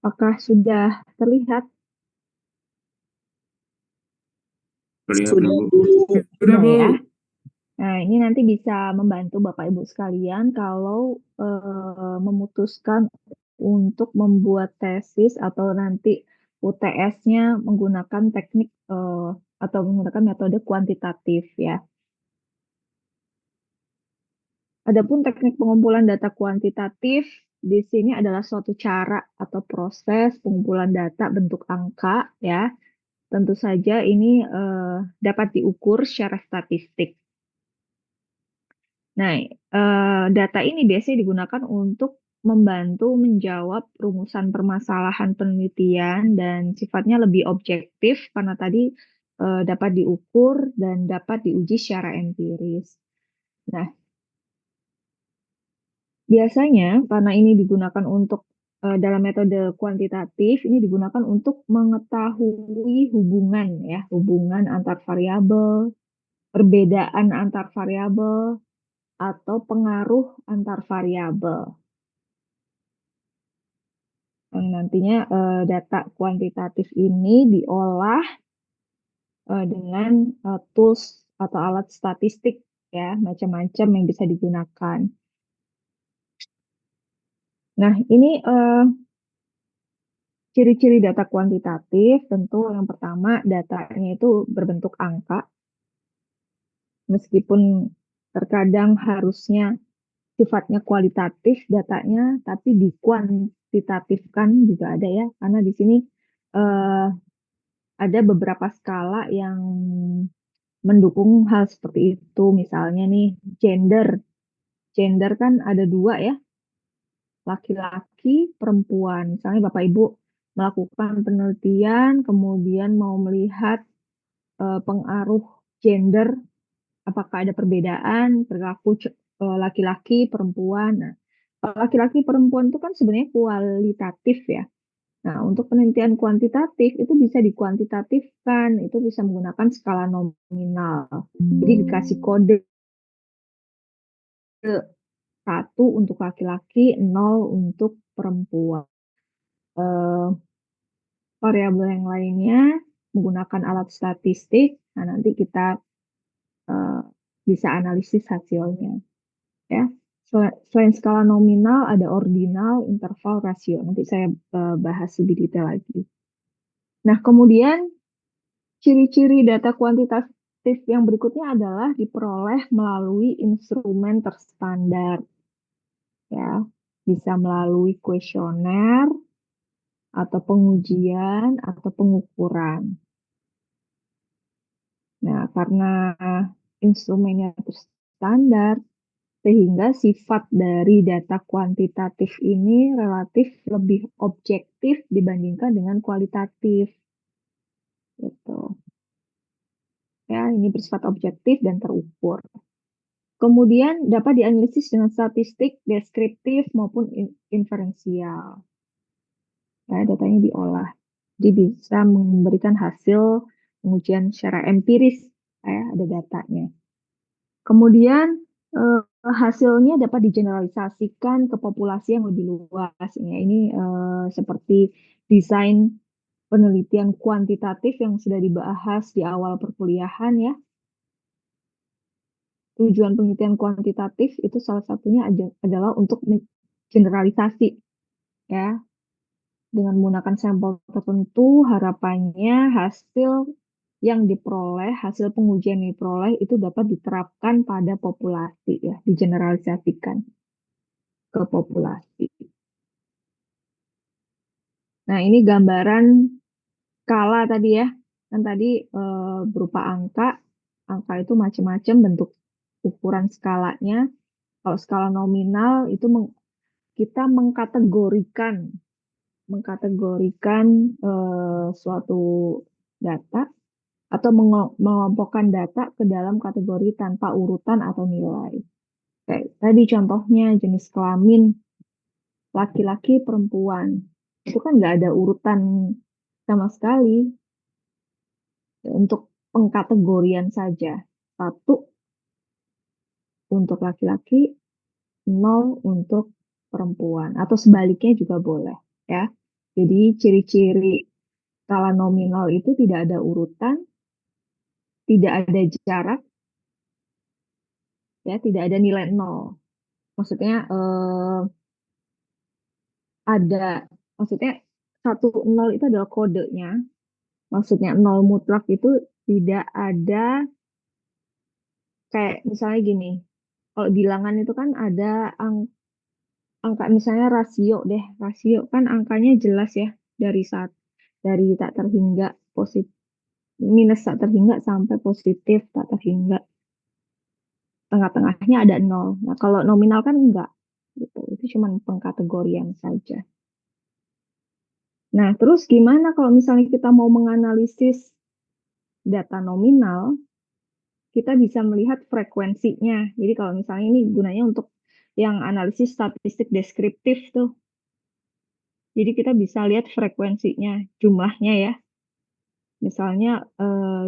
Apakah sudah terlihat? Terlihat Sudah, Bu. Bu. Sudah ya. Nah, ini nanti bisa membantu Bapak Ibu sekalian kalau memutuskan untuk membuat tesis atau nanti UTS-nya menggunakan teknik atau menggunakan metode kuantitatif ya. Adapun teknik pengumpulan data kuantitatif di sini adalah suatu cara atau proses pengumpulan data bentuk angka ya. Tentu saja ini dapat diukur secara statistik. Nah, data ini biasanya digunakan untuk membantu menjawab rumusan permasalahan penelitian dan sifatnya lebih objektif karena tadi dapat diukur dan dapat diuji secara empiris. Nah, biasanya karena ini digunakan untuk dalam metode kuantitatif ini digunakan untuk mengetahui hubungan ya, hubungan antar variabel, perbedaan antar variabel atau pengaruh antar variabel. Yang nantinya data kuantitatif ini diolah dengan tools atau alat statistik ya, macam-macam yang bisa digunakan. Nah, ini ciri-ciri data kuantitatif tentu yang pertama datanya itu berbentuk angka. Meskipun terkadang harusnya sifatnya kualitatif datanya, tapi dikuantitatifkan juga ada ya, karena di sini eh, ada beberapa skala yang mendukung hal seperti itu. Misalnya nih, gender. Gender kan ada dua ya, laki-laki, perempuan. Misalnya Bapak Ibu melakukan penelitian, kemudian mau melihat pengaruh gender, apakah ada perbedaan perilaku laki-laki, perempuan. Nah, laki-laki, perempuan itu kan sebenarnya kualitatif ya. Nah, untuk penelitian kuantitatif itu bisa dikuantitatifkan, itu bisa menggunakan skala nominal. Jadi dikasih kode 1 untuk laki-laki, 0 untuk perempuan. Eh, variabel yang lainnya menggunakan alat statistik, nah nanti kita eh, bisa analisis hasilnya. Ya. Selain skala nominal, ada ordinal, interval, rasio. Nanti saya bahas lebih detail lagi. Nah, kemudian ciri-ciri data kuantitatif yang berikutnya adalah diperoleh melalui instrumen terstandar. Ya, bisa melalui kuesioner atau pengujian atau pengukuran. Nah, karena instrumennya terstandar, sehingga sifat dari data kuantitatif ini relatif lebih objektif dibandingkan dengan kualitatif. Gitu. Ya, ini bersifat objektif dan terukur. Kemudian dapat dianalisis dengan statistik, deskriptif maupun inferensial. Ya, datanya diolah. Jadi bisa memberikan hasil pengujian secara empiris, ya, ada datanya. Kemudian hasilnya dapat digeneralisasikan ke populasi yang lebih luas. Ya, ini seperti desain penelitian kuantitatif yang sudah dibahas di awal perkuliahan ya. Tujuan penelitian kuantitatif itu salah satunya adalah untuk generalisasi ya. Dengan menggunakan sampel tertentu, harapannya hasil yang diperoleh, hasil pengujian yang diperoleh itu dapat diterapkan pada populasi ya, digeneralisasikan ke populasi. Nah, ini gambaran skala tadi ya. Kan tadi berupa angka. Angka itu macam-macam bentuk ukuran skalanya. Kalau skala nominal itu kita mengkategorikan suatu data atau mengelompokkan data ke dalam kategori tanpa urutan atau nilai. Kayak tadi contohnya jenis kelamin laki-laki perempuan. Itu kan nggak ada urutan sama sekali untuk pengkategorian saja. 1 untuk laki-laki, 0 untuk perempuan. Atau sebaliknya juga boleh. Ya. Jadi ciri-ciri skala nominal itu tidak ada urutan, tidak ada jarak, ya, tidak ada nilai nol. Maksudnya ada, maksudnya 1 0 itu adalah kodenya. Maksudnya nol mutlak itu tidak ada, kayak misalnya gini, kalau bilangan itu kan ada angka misalnya rasio deh, rasio kan angkanya jelas ya, dari dari tak terhingga, positif, minus tak terhingga sampai positif tak terhingga, tengah-tengahnya ada nol. Nah kalau nominal kan enggak gitu, itu cuma pengkategorian saja. Nah terus gimana kalau misalnya kita mau menganalisis data nominal, kita bisa melihat frekuensinya. Jadi kalau misalnya ini gunanya untuk yang analisis statistik deskriptif tuh. Jadi kita bisa lihat frekuensinya, jumlahnya ya. Misalnya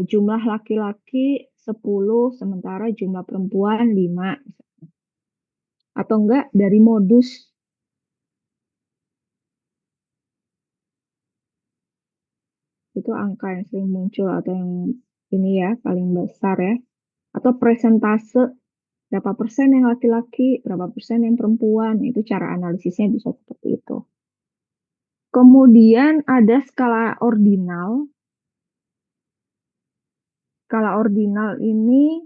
jumlah laki-laki 10, sementara jumlah perempuan 5. Atau enggak dari modus. Itu angka yang sering muncul atau yang ini ya, paling besar ya. Atau presentase, berapa persen yang laki-laki, berapa persen yang perempuan. Itu cara analisisnya bisa seperti itu. Kemudian ada skala ordinal. Skala ordinal ini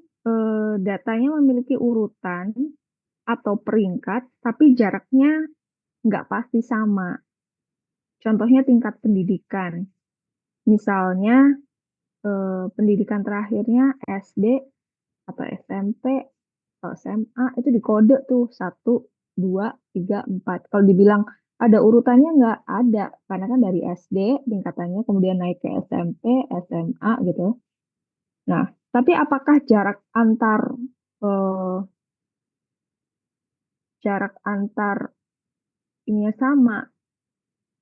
datanya memiliki urutan atau peringkat, tapi jaraknya nggak pasti sama. Contohnya tingkat pendidikan. Misalnya pendidikan terakhirnya SD atau SMP atau SMA itu dikode tuh 1, 2, 3, 4. Kalau dibilang ada urutannya nggak ada, karena kan dari SD tingkatannya kemudian naik ke SMP, SMA gitu. Nah, tapi apakah eh, jarak antar ininya sama?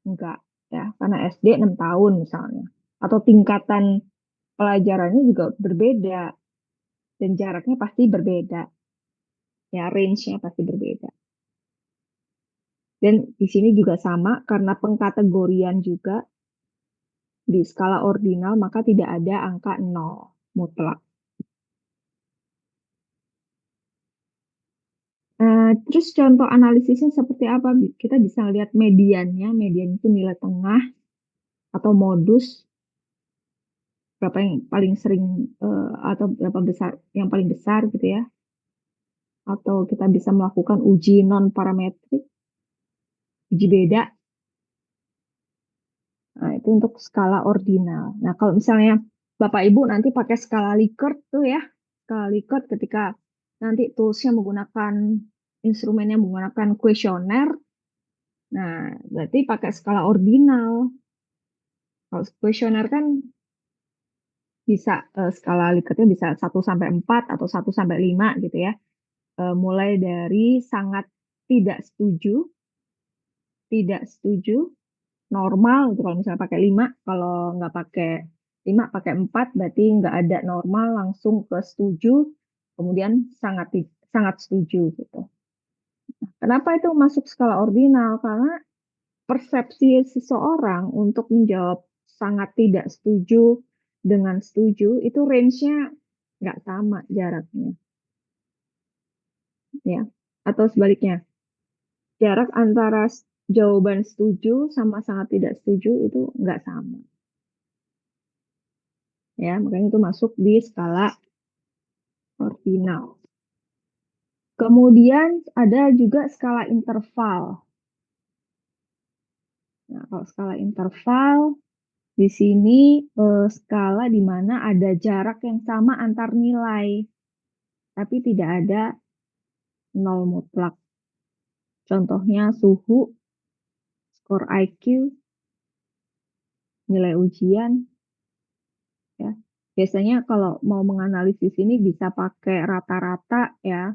Enggak ya, karena SD 6 tahun misalnya. Atau tingkatan pelajarannya juga berbeda dan jaraknya pasti berbeda. Ya, range-nya pasti berbeda. Dan di sini juga sama karena pengkategorian juga di skala ordinal maka tidak ada angka 0 mutlak. Terus contoh analisisnya seperti apa? Kita bisa lihat mediannya. Median itu nilai tengah atau modus, berapa yang paling sering atau berapa besar yang paling besar gitu ya. Atau kita bisa melakukan uji non parametrik, uji beda. Nah, itu untuk skala ordinal. Nah, kalau misalnya Bapak Ibu nanti pakai skala Likert tuh ya, skala Likert ketika nanti toolsnya menggunakan instrumennya menggunakan kuesioner, nah berarti pakai skala ordinal. Kalau kuesioner kan bisa skala Likertnya bisa 1 sampai 4 atau 1 sampai 5 gitu ya. Mulai dari sangat tidak setuju, tidak setuju, normal gitu kalau misalnya pakai 5, kalau nggak pakai 5 pakai 4 berarti nggak ada, normal langsung ke setuju, kemudian sangat setuju gitu. Kenapa itu masuk skala ordinal? Karena persepsi seseorang untuk menjawab sangat tidak setuju dengan setuju itu range-nya nggak sama jaraknya ya. Atau sebaliknya, jarak antara jawaban setuju sama sangat tidak setuju itu nggak sama. Ya, makanya itu masuk di skala ordinal. Kemudian ada juga skala interval. Nah, kalau skala interval di sini skala di mana ada jarak yang sama antar nilai, tapi tidak ada nol mutlak. Contohnya suhu, skor IQ, nilai ujian, ya. Biasanya kalau mau menganalisis ini bisa pakai rata-rata ya,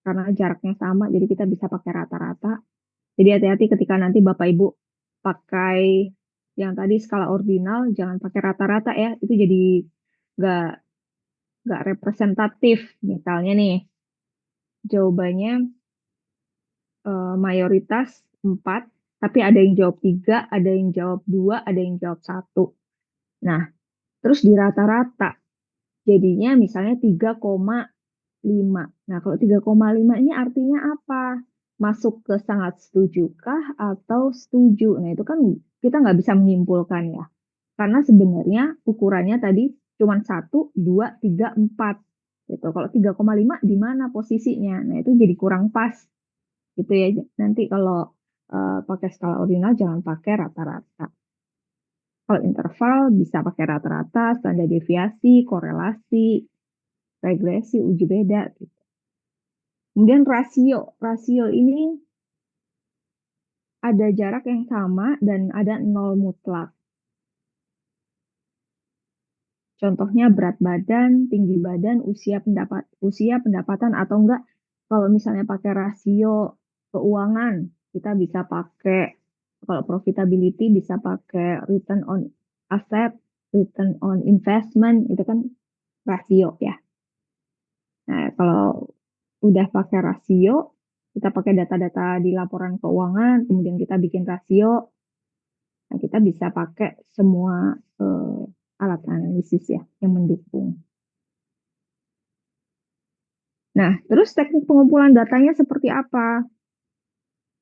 karena jaraknya sama, jadi kita bisa pakai rata-rata. Jadi hati-hati ketika nanti Bapak Ibu pakai yang tadi skala ordinal, jangan pakai rata-rata ya, itu jadi nggak nggak representatif. Misalnya nih, jawabannya mayoritas 4, Tapi ada yang jawab 3, ada yang jawab 2, ada yang jawab 1. Nah, terus di rata-rata jadinya misalnya 3,5. Nah, kalau 3,5 ini artinya apa? Masuk ke sangat setujukah atau setuju? Nah, itu kan kita nggak bisa menyimpulkan ya. Karena sebenarnya ukurannya tadi cuma 1, 2, 3, 4. Gitu. Kalau 3,5 di mana posisinya? Nah, itu jadi kurang pas. Gitu ya. Nanti kalau pakai skala ordinal jangan pakai rata-rata. Kalau interval bisa pakai rata-rata, standar deviasi, korelasi, regresi, uji beda. Gitu. Kemudian rasio. Rasio ini ada jarak yang sama dan ada nol mutlak. Contohnya berat badan, tinggi badan, usia pendapatan atau enggak. Kalau misalnya pakai rasio keuangan, kita bisa pakai kalau profitability bisa pakai return on asset, return on investment, itu kan rasio ya. Nah, kalau udah pakai rasio, kita pakai data-data di laporan keuangan, kemudian kita bikin rasio, nah kita bisa pakai semua alat analisis ya yang mendukung. Nah, terus teknik pengumpulan datanya seperti apa?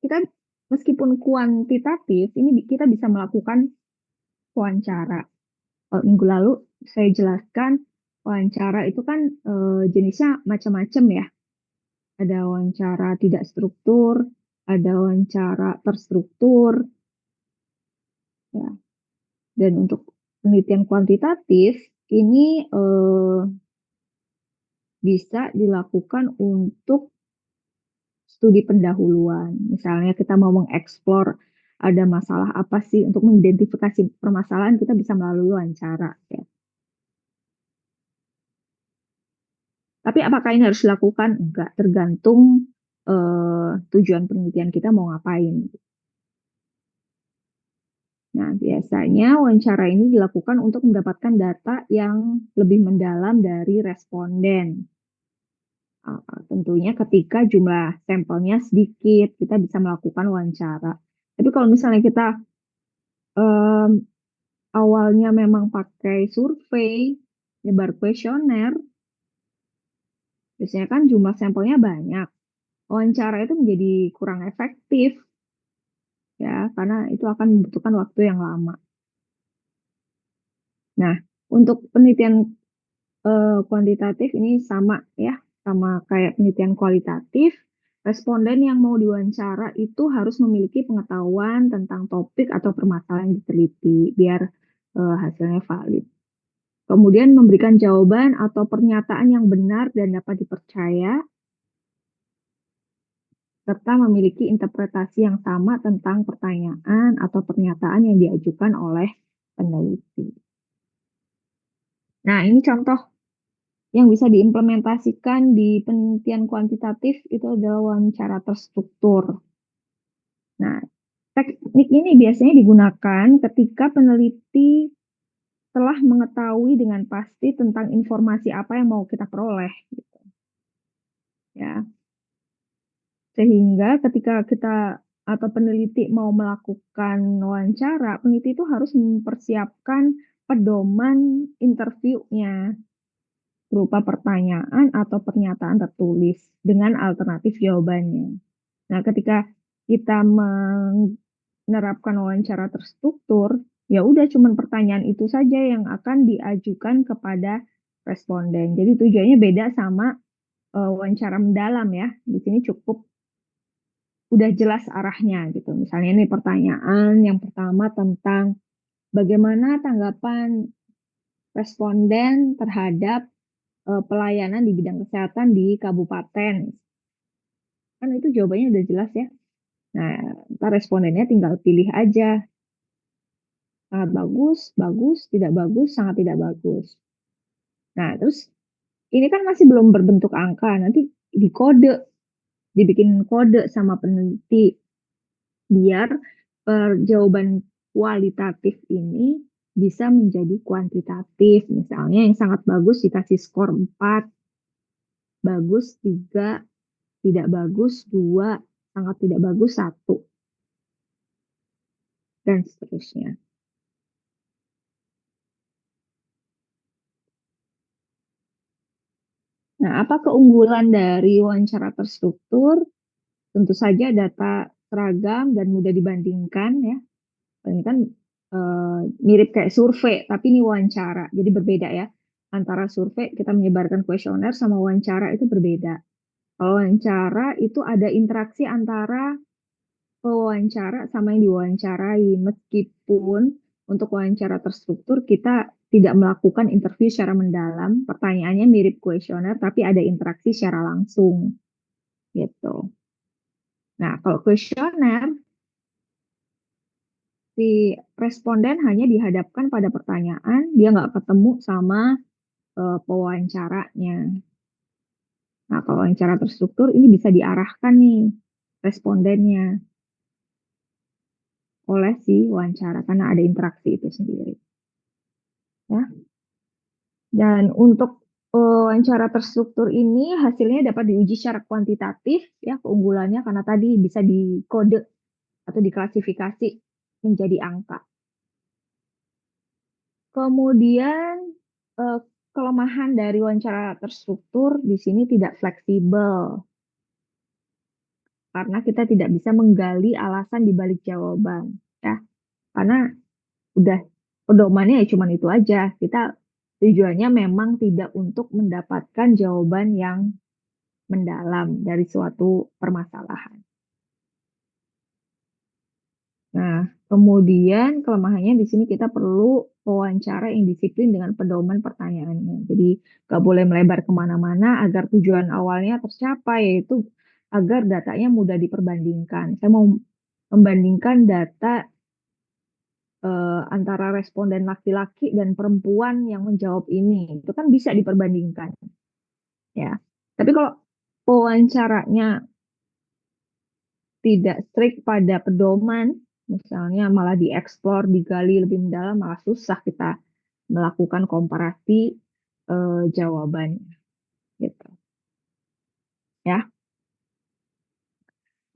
Kita meskipun kuantitatif, ini kita bisa melakukan wawancara. Minggu lalu saya jelaskan wawancara itu kan jenisnya macam-macam ya. Ada wawancara tidak struktur, ada wawancara terstruktur, ya. Dan untuk penelitian kuantitatif ini bisa dilakukan untuk studi pendahuluan. Misalnya kita mau mengeksplor ada masalah apa sih untuk mengidentifikasi permasalahan kita bisa melalui wawancara. Ya. Tapi apakah ini harus dilakukan? Enggak, tergantung tujuan penelitian kita mau ngapain. Nah, biasanya wawancara ini dilakukan untuk mendapatkan data yang lebih mendalam dari responden. Tentunya ketika jumlah sampelnya sedikit, kita bisa melakukan wawancara. Tapi kalau misalnya kita em, awalnya memang pakai survei, nyebar kuesioner, biasanya kan jumlah sampelnya banyak. Wawancara itu menjadi kurang efektif, ya, karena itu akan membutuhkan waktu yang lama. Nah, untuk penelitian kuantitatif ini sama ya, sama kayak penelitian kualitatif. Responden yang mau diwawancara itu harus memiliki pengetahuan tentang topik atau permasalahan yang diteliti, biar hasilnya valid. Kemudian memberikan jawaban atau pernyataan yang benar dan dapat dipercaya, serta memiliki interpretasi yang sama tentang pertanyaan atau pernyataan yang diajukan oleh peneliti. Nah, ini contoh yang bisa diimplementasikan di penelitian kuantitatif itu adalah wawancara terstruktur. Nah, teknik ini biasanya digunakan ketika peneliti telah mengetahui dengan pasti tentang informasi apa yang mau kita peroleh, gitu. Ya. Sehingga ketika kita atau peneliti mau melakukan wawancara, peneliti itu harus mempersiapkan pedoman interviewnya berupa pertanyaan atau pernyataan tertulis dengan alternatif jawabannya. Nah, ketika kita menerapkan wawancara terstruktur, ya udah cuman pertanyaan itu saja yang akan diajukan kepada responden. Jadi tujuannya beda sama wawancara mendalam ya. Di sini cukup udah jelas arahnya gitu. Misalnya ini pertanyaan yang pertama tentang bagaimana tanggapan responden terhadap pelayanan di bidang kesehatan di kabupaten. Kan itu jawabannya udah jelas ya. Nah, ntar respondennya tinggal pilih aja. Sangat bagus, bagus, tidak bagus, sangat tidak bagus. Nah, terus ini kan masih belum berbentuk angka. Nanti dikode, dibikin kode sama peneliti biar jawaban kualitatif ini bisa menjadi kuantitatif. Misalnya yang sangat bagus dikasih skor 4, bagus 3, tidak bagus 2, sangat tidak bagus 1. dan seterusnya. Nah, apa keunggulan dari wawancara terstruktur? Tentu saja data seragam dan mudah dibandingkan ya. Ini kan mirip kayak survei, tapi ini wawancara. Jadi berbeda ya. Antara survei kita menyebarkan kuesioner sama wawancara itu berbeda. Kalau wawancara itu ada interaksi antara pewawancara sama yang diwawancarai. Meskipun untuk wawancara terstruktur kita tidak melakukan interview secara mendalam, pertanyaannya mirip kuesioner tapi ada interaksi secara langsung gitu. Nah, kalau kuesioner si responden hanya dihadapkan pada pertanyaan, dia nggak ketemu sama pewawancaranya. Nah, kalau wawancara terstruktur ini bisa diarahkan nih respondennya oleh si wawancara karena ada interaksi itu sendiri. Ya. Dan untuk wawancara terstruktur ini hasilnya dapat diuji secara kuantitatif ya keunggulannya karena tadi bisa dikode atau diklasifikasi menjadi angka. Kemudian eh, kelemahan dari wawancara terstruktur di sini tidak fleksibel karena kita tidak bisa menggali alasan di balik jawaban ya. Karena udah pedomannya ya cuman itu aja. Kita tujuannya memang tidak untuk mendapatkan jawaban yang mendalam dari suatu permasalahan. Nah, kemudian kelemahannya di sini kita perlu wawancara yang disiplin dengan pedoman pertanyaannya. Jadi nggak boleh melebar kemana-mana agar tujuan awalnya tercapai, yaitu agar datanya mudah diperbandingkan. Saya mau membandingkan data antara responden laki-laki dan perempuan yang menjawab ini. Itu kan bisa diperbandingkan, ya. Tapi kalau wawancaranya tidak strict pada pedoman, misalnya malah dieksplor, digali lebih mendalam, malah susah kita melakukan komparasi jawabannya, gitu. Ya.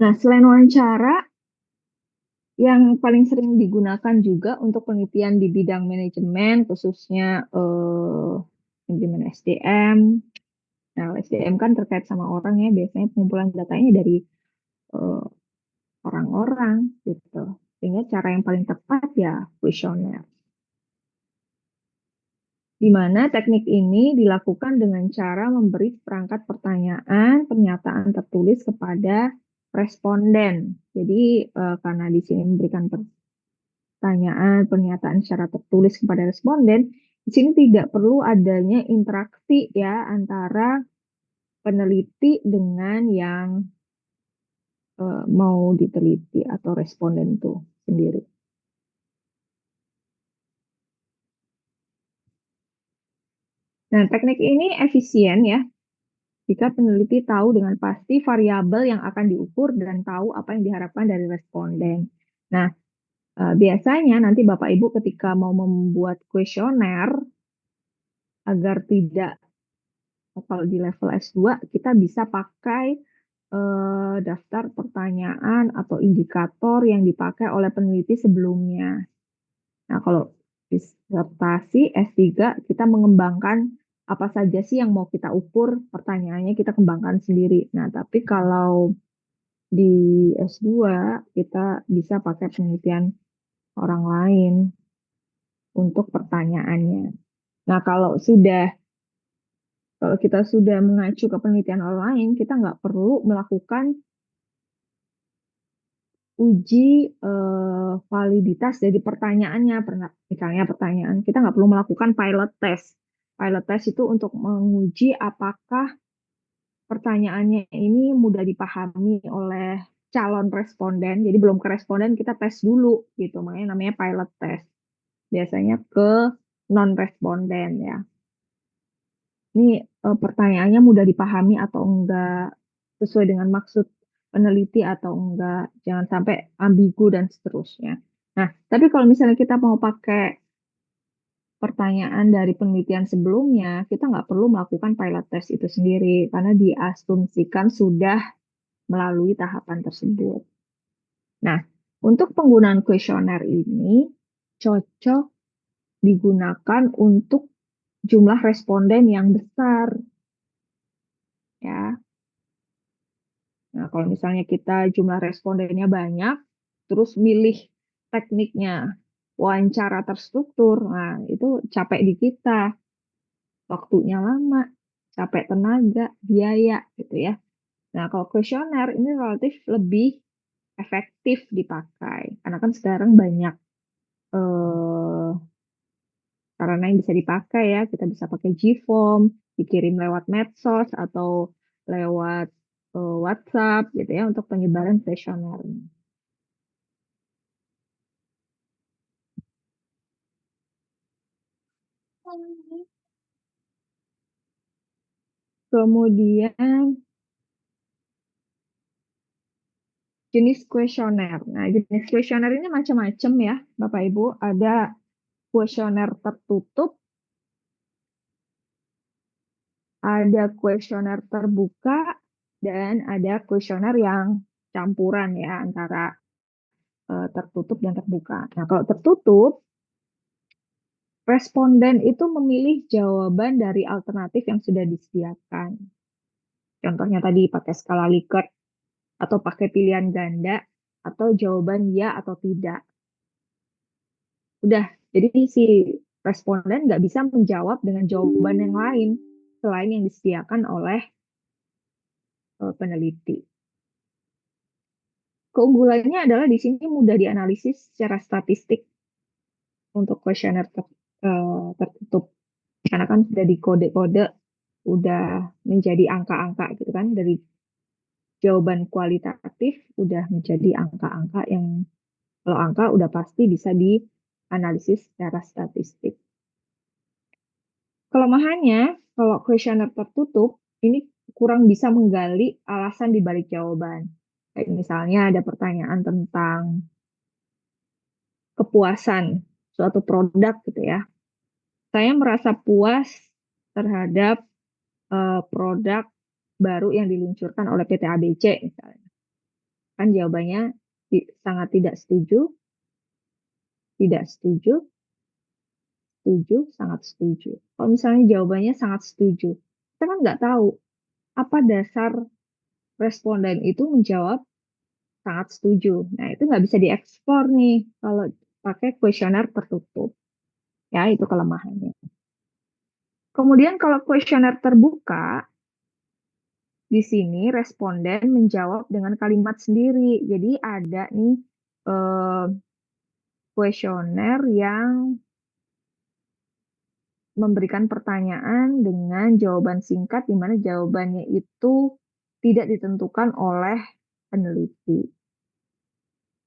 Nah, selain wawancara, yang paling sering digunakan juga untuk penelitian di bidang manajemen, khususnya manajemen SDM. Nah, SDM kan terkait sama orang ya, biasanya pengumpulan datanya dari eh, orang-orang gitu. Sehingga cara yang paling tepat ya kuesioner. Di mana teknik ini dilakukan dengan cara memberi perangkat pertanyaan, pernyataan tertulis kepada responden. Jadi karena di sini memberikan pertanyaan, pernyataan secara tertulis kepada responden, di sini tidak perlu adanya interaksi ya antara peneliti dengan yang mau diteliti atau responden itu sendiri. Nah, teknik ini efisien ya jika peneliti tahu dengan pasti variabel yang akan diukur dan tahu apa yang diharapkan dari responden. Nah, biasanya nanti Bapak Ibu ketika mau membuat kuesioner agar tidak kalau di level S2 kita bisa pakai daftar pertanyaan atau indikator yang dipakai oleh peneliti sebelumnya. Nah, kalau disertasi S3 kita mengembangkan apa saja sih yang mau kita ukur, pertanyaannya kita kembangkan sendiri. Nah, tapi kalau di S2 kita bisa pakai penelitian orang lain untuk pertanyaannya. Nah, kalau kita sudah mengacu ke penelitian orang lain, kita nggak perlu melakukan uji validitas dari pertanyaannya. Misalnya pertanyaan, kita nggak perlu melakukan pilot test. Pilot test itu untuk menguji apakah pertanyaannya ini mudah dipahami oleh calon responden. Jadi belum ke responden kita tes dulu gitu. Makanya namanya pilot test. Biasanya ke non responden ya. Ini pertanyaannya mudah dipahami atau enggak, sesuai dengan maksud peneliti atau enggak, jangan sampai ambigu dan seterusnya. Nah, tapi kalau misalnya kita mau pakai pertanyaan dari penelitian sebelumnya, kita nggak perlu melakukan pilot test itu sendiri karena diasumsikan sudah melalui tahapan tersebut. Nah, Untuk penggunaan kuesioner ini cocok digunakan untuk jumlah responden yang besar, ya. Nah, kalau misalnya kita jumlah respondennya banyak, terus milih tekniknya wawancara terstruktur, nah itu capek di kita, waktunya lama, capek tenaga, biaya gitu ya. Nah, kalau kuesioner ini relatif lebih efektif dipakai, karena kan sekarang banyak eh, sarana yang bisa dipakai ya. Kita bisa pakai Gform, dikirim lewat medsos atau lewat WhatsApp gitu ya untuk penyebaran kuesioner. Kemudian jenis kuesioner. Nah, jenis kuesioner ini macam-macam ya, Bapak Ibu. Ada kuesioner tertutup, ada kuesioner terbuka, dan ada kuesioner yang campuran ya antara tertutup dan terbuka. Nah, kalau tertutup, responden itu memilih jawaban dari alternatif yang sudah disediakan. Contohnya tadi pakai skala Likert atau pakai pilihan ganda atau jawaban ya atau tidak. Udah, jadi si responden nggak bisa menjawab dengan jawaban yang lain selain yang disediakan oleh peneliti. Keunggulannya adalah di sini mudah dianalisis secara statistik untuk kuesioner tertutup. Karena kan sudah dikode-kode, udah menjadi angka-angka gitu kan, dari jawaban kualitatif udah menjadi angka-angka yang kalau angka udah pasti bisa dianalisis secara statistik. Kelemahannya, kalau kuesioner tertutup, ini kurang bisa menggali alasan di balik jawaban. Kayak misalnya ada pertanyaan tentang kepuasan suatu produk gitu ya. Saya merasa puas terhadap produk baru yang diluncurkan oleh PT ABC misalnya. Kan jawabannya sangat tidak setuju, tidak setuju, setuju, sangat setuju. Kalau misalnya jawabannya sangat setuju, kita kan nggak tahu apa dasar responden itu menjawab sangat setuju. Nah, itu nggak bisa dieksplor nih kalau pakai kuesioner tertutup. Ya, itu kelemahannya. Kemudian kalau kuesioner terbuka, di sini responden menjawab dengan kalimat sendiri. Jadi ada nih eh, kuesioner yang memberikan pertanyaan dengan jawaban singkat, di mana jawabannya itu tidak ditentukan oleh peneliti.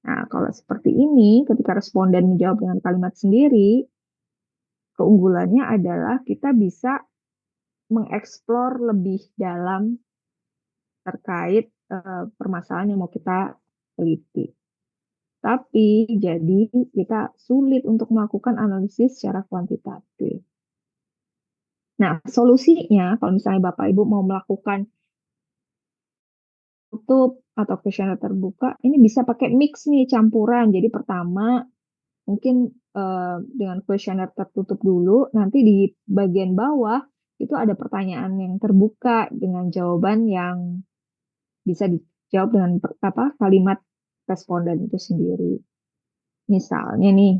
Nah, kalau seperti ini, ketika responden menjawab dengan kalimat sendiri, keunggulannya adalah kita bisa mengeksplor lebih dalam terkait permasalahan yang mau kita teliti. Tapi jadi kita sulit untuk melakukan analisis secara kuantitatif. Nah, solusinya kalau misalnya Bapak Ibu mau melakukan tutup atau kuesioner terbuka, ini bisa pakai mix nih, campuran. Jadi pertama mungkin dengan kuesioner tertutup dulu, nanti di bagian bawah itu ada pertanyaan yang terbuka dengan jawaban yang bisa dijawab dengan apa kalimat responden itu sendiri. Misalnya nih,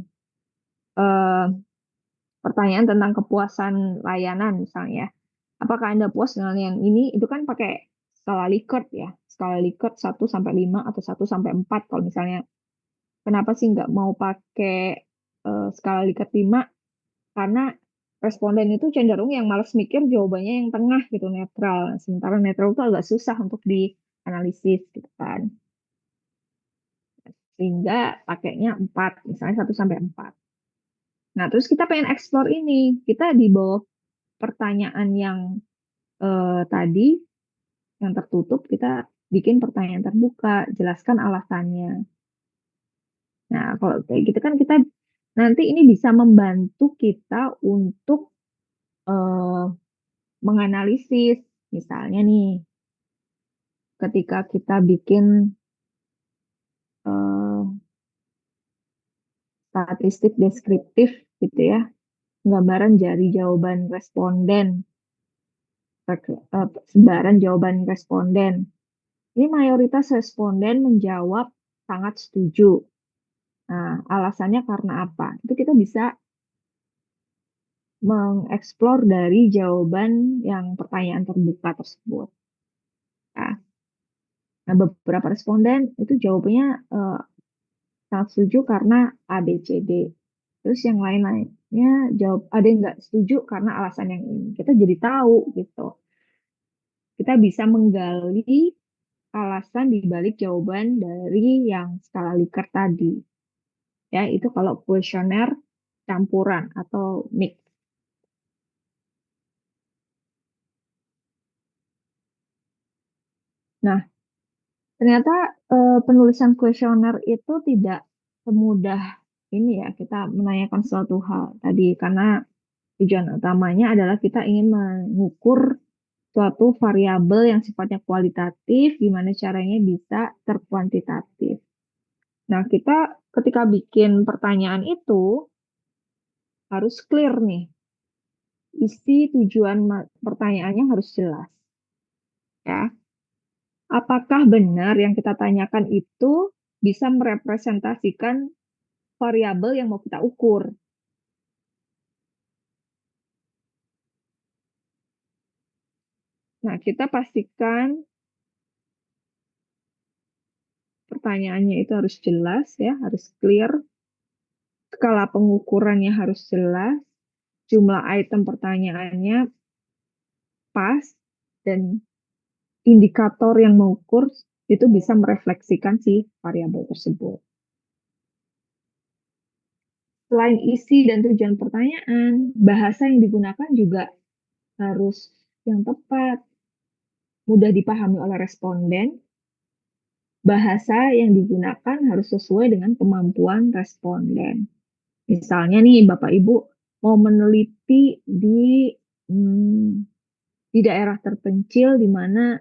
eh, pertanyaan tentang kepuasan layanan misalnya. Apakah Anda puas dengan yang ini? Itu kan pakai skala Likert ya. Skala Likert 1 sampai 5 atau 1 sampai 4. Kalau misalnya kenapa sih nggak mau pakai skala Likert 5? Karena responden itu cenderung yang malas mikir jawabannya yang tengah gitu, netral. Sementara netral itu agak susah untuk dianalisis gitu kan. Sehingga pakainya 4, misalnya 1 sampai 4. Nah, terus kita pengen explore ini. Kita di bawah pertanyaan yang tadi, yang tertutup, kita bikin pertanyaan terbuka, jelaskan alasannya. Nah, kalau kayak gitu kan kita nanti ini bisa membantu kita untuk eh, menganalisis. Misalnya nih, ketika kita bikin statistik deskriptif gitu ya, gambaran dari jawaban responden, sebaran jawaban responden. Ini mayoritas responden menjawab sangat setuju. Nah, alasannya karena apa? Itu kita bisa mengeksplor dari jawaban yang pertanyaan terbuka tersebut. Nah, beberapa responden itu jawabannya sangat setuju karena A, B, C, D. Terus yang lain-lainnya jawab ada yang nggak setuju karena alasan yang ini. Kita jadi tahu gitu. Kita bisa menggali alasan di balik jawaban dari yang skala Likert tadi. Ya, itu kalau kuesioner campuran atau mix. Nah, ternyata penulisan kuesioner itu tidak semudah ini ya, kita menanyakan suatu hal tadi karena tujuan utamanya adalah kita ingin mengukur suatu variabel yang sifatnya kualitatif, gimana caranya bisa terkuantitatif. Nah, kita ketika bikin pertanyaan itu harus clear nih, isi tujuan pertanyaannya harus jelas. Ya, apakah benar yang kita tanyakan itu bisa merepresentasikan variabel yang mau kita ukur? Nah, kita pastikan pertanyaannya itu harus jelas ya, harus clear. Skala pengukurannya harus jelas, jumlah item pertanyaannya pas, dan indikator yang mengukur itu bisa merefleksikan si variabel tersebut. Selain isi dan tujuan pertanyaan, bahasa yang digunakan juga harus yang tepat, mudah dipahami oleh responden. Bahasa yang digunakan harus sesuai dengan kemampuan responden. Misalnya nih, Bapak Ibu mau meneliti di daerah terpencil di mana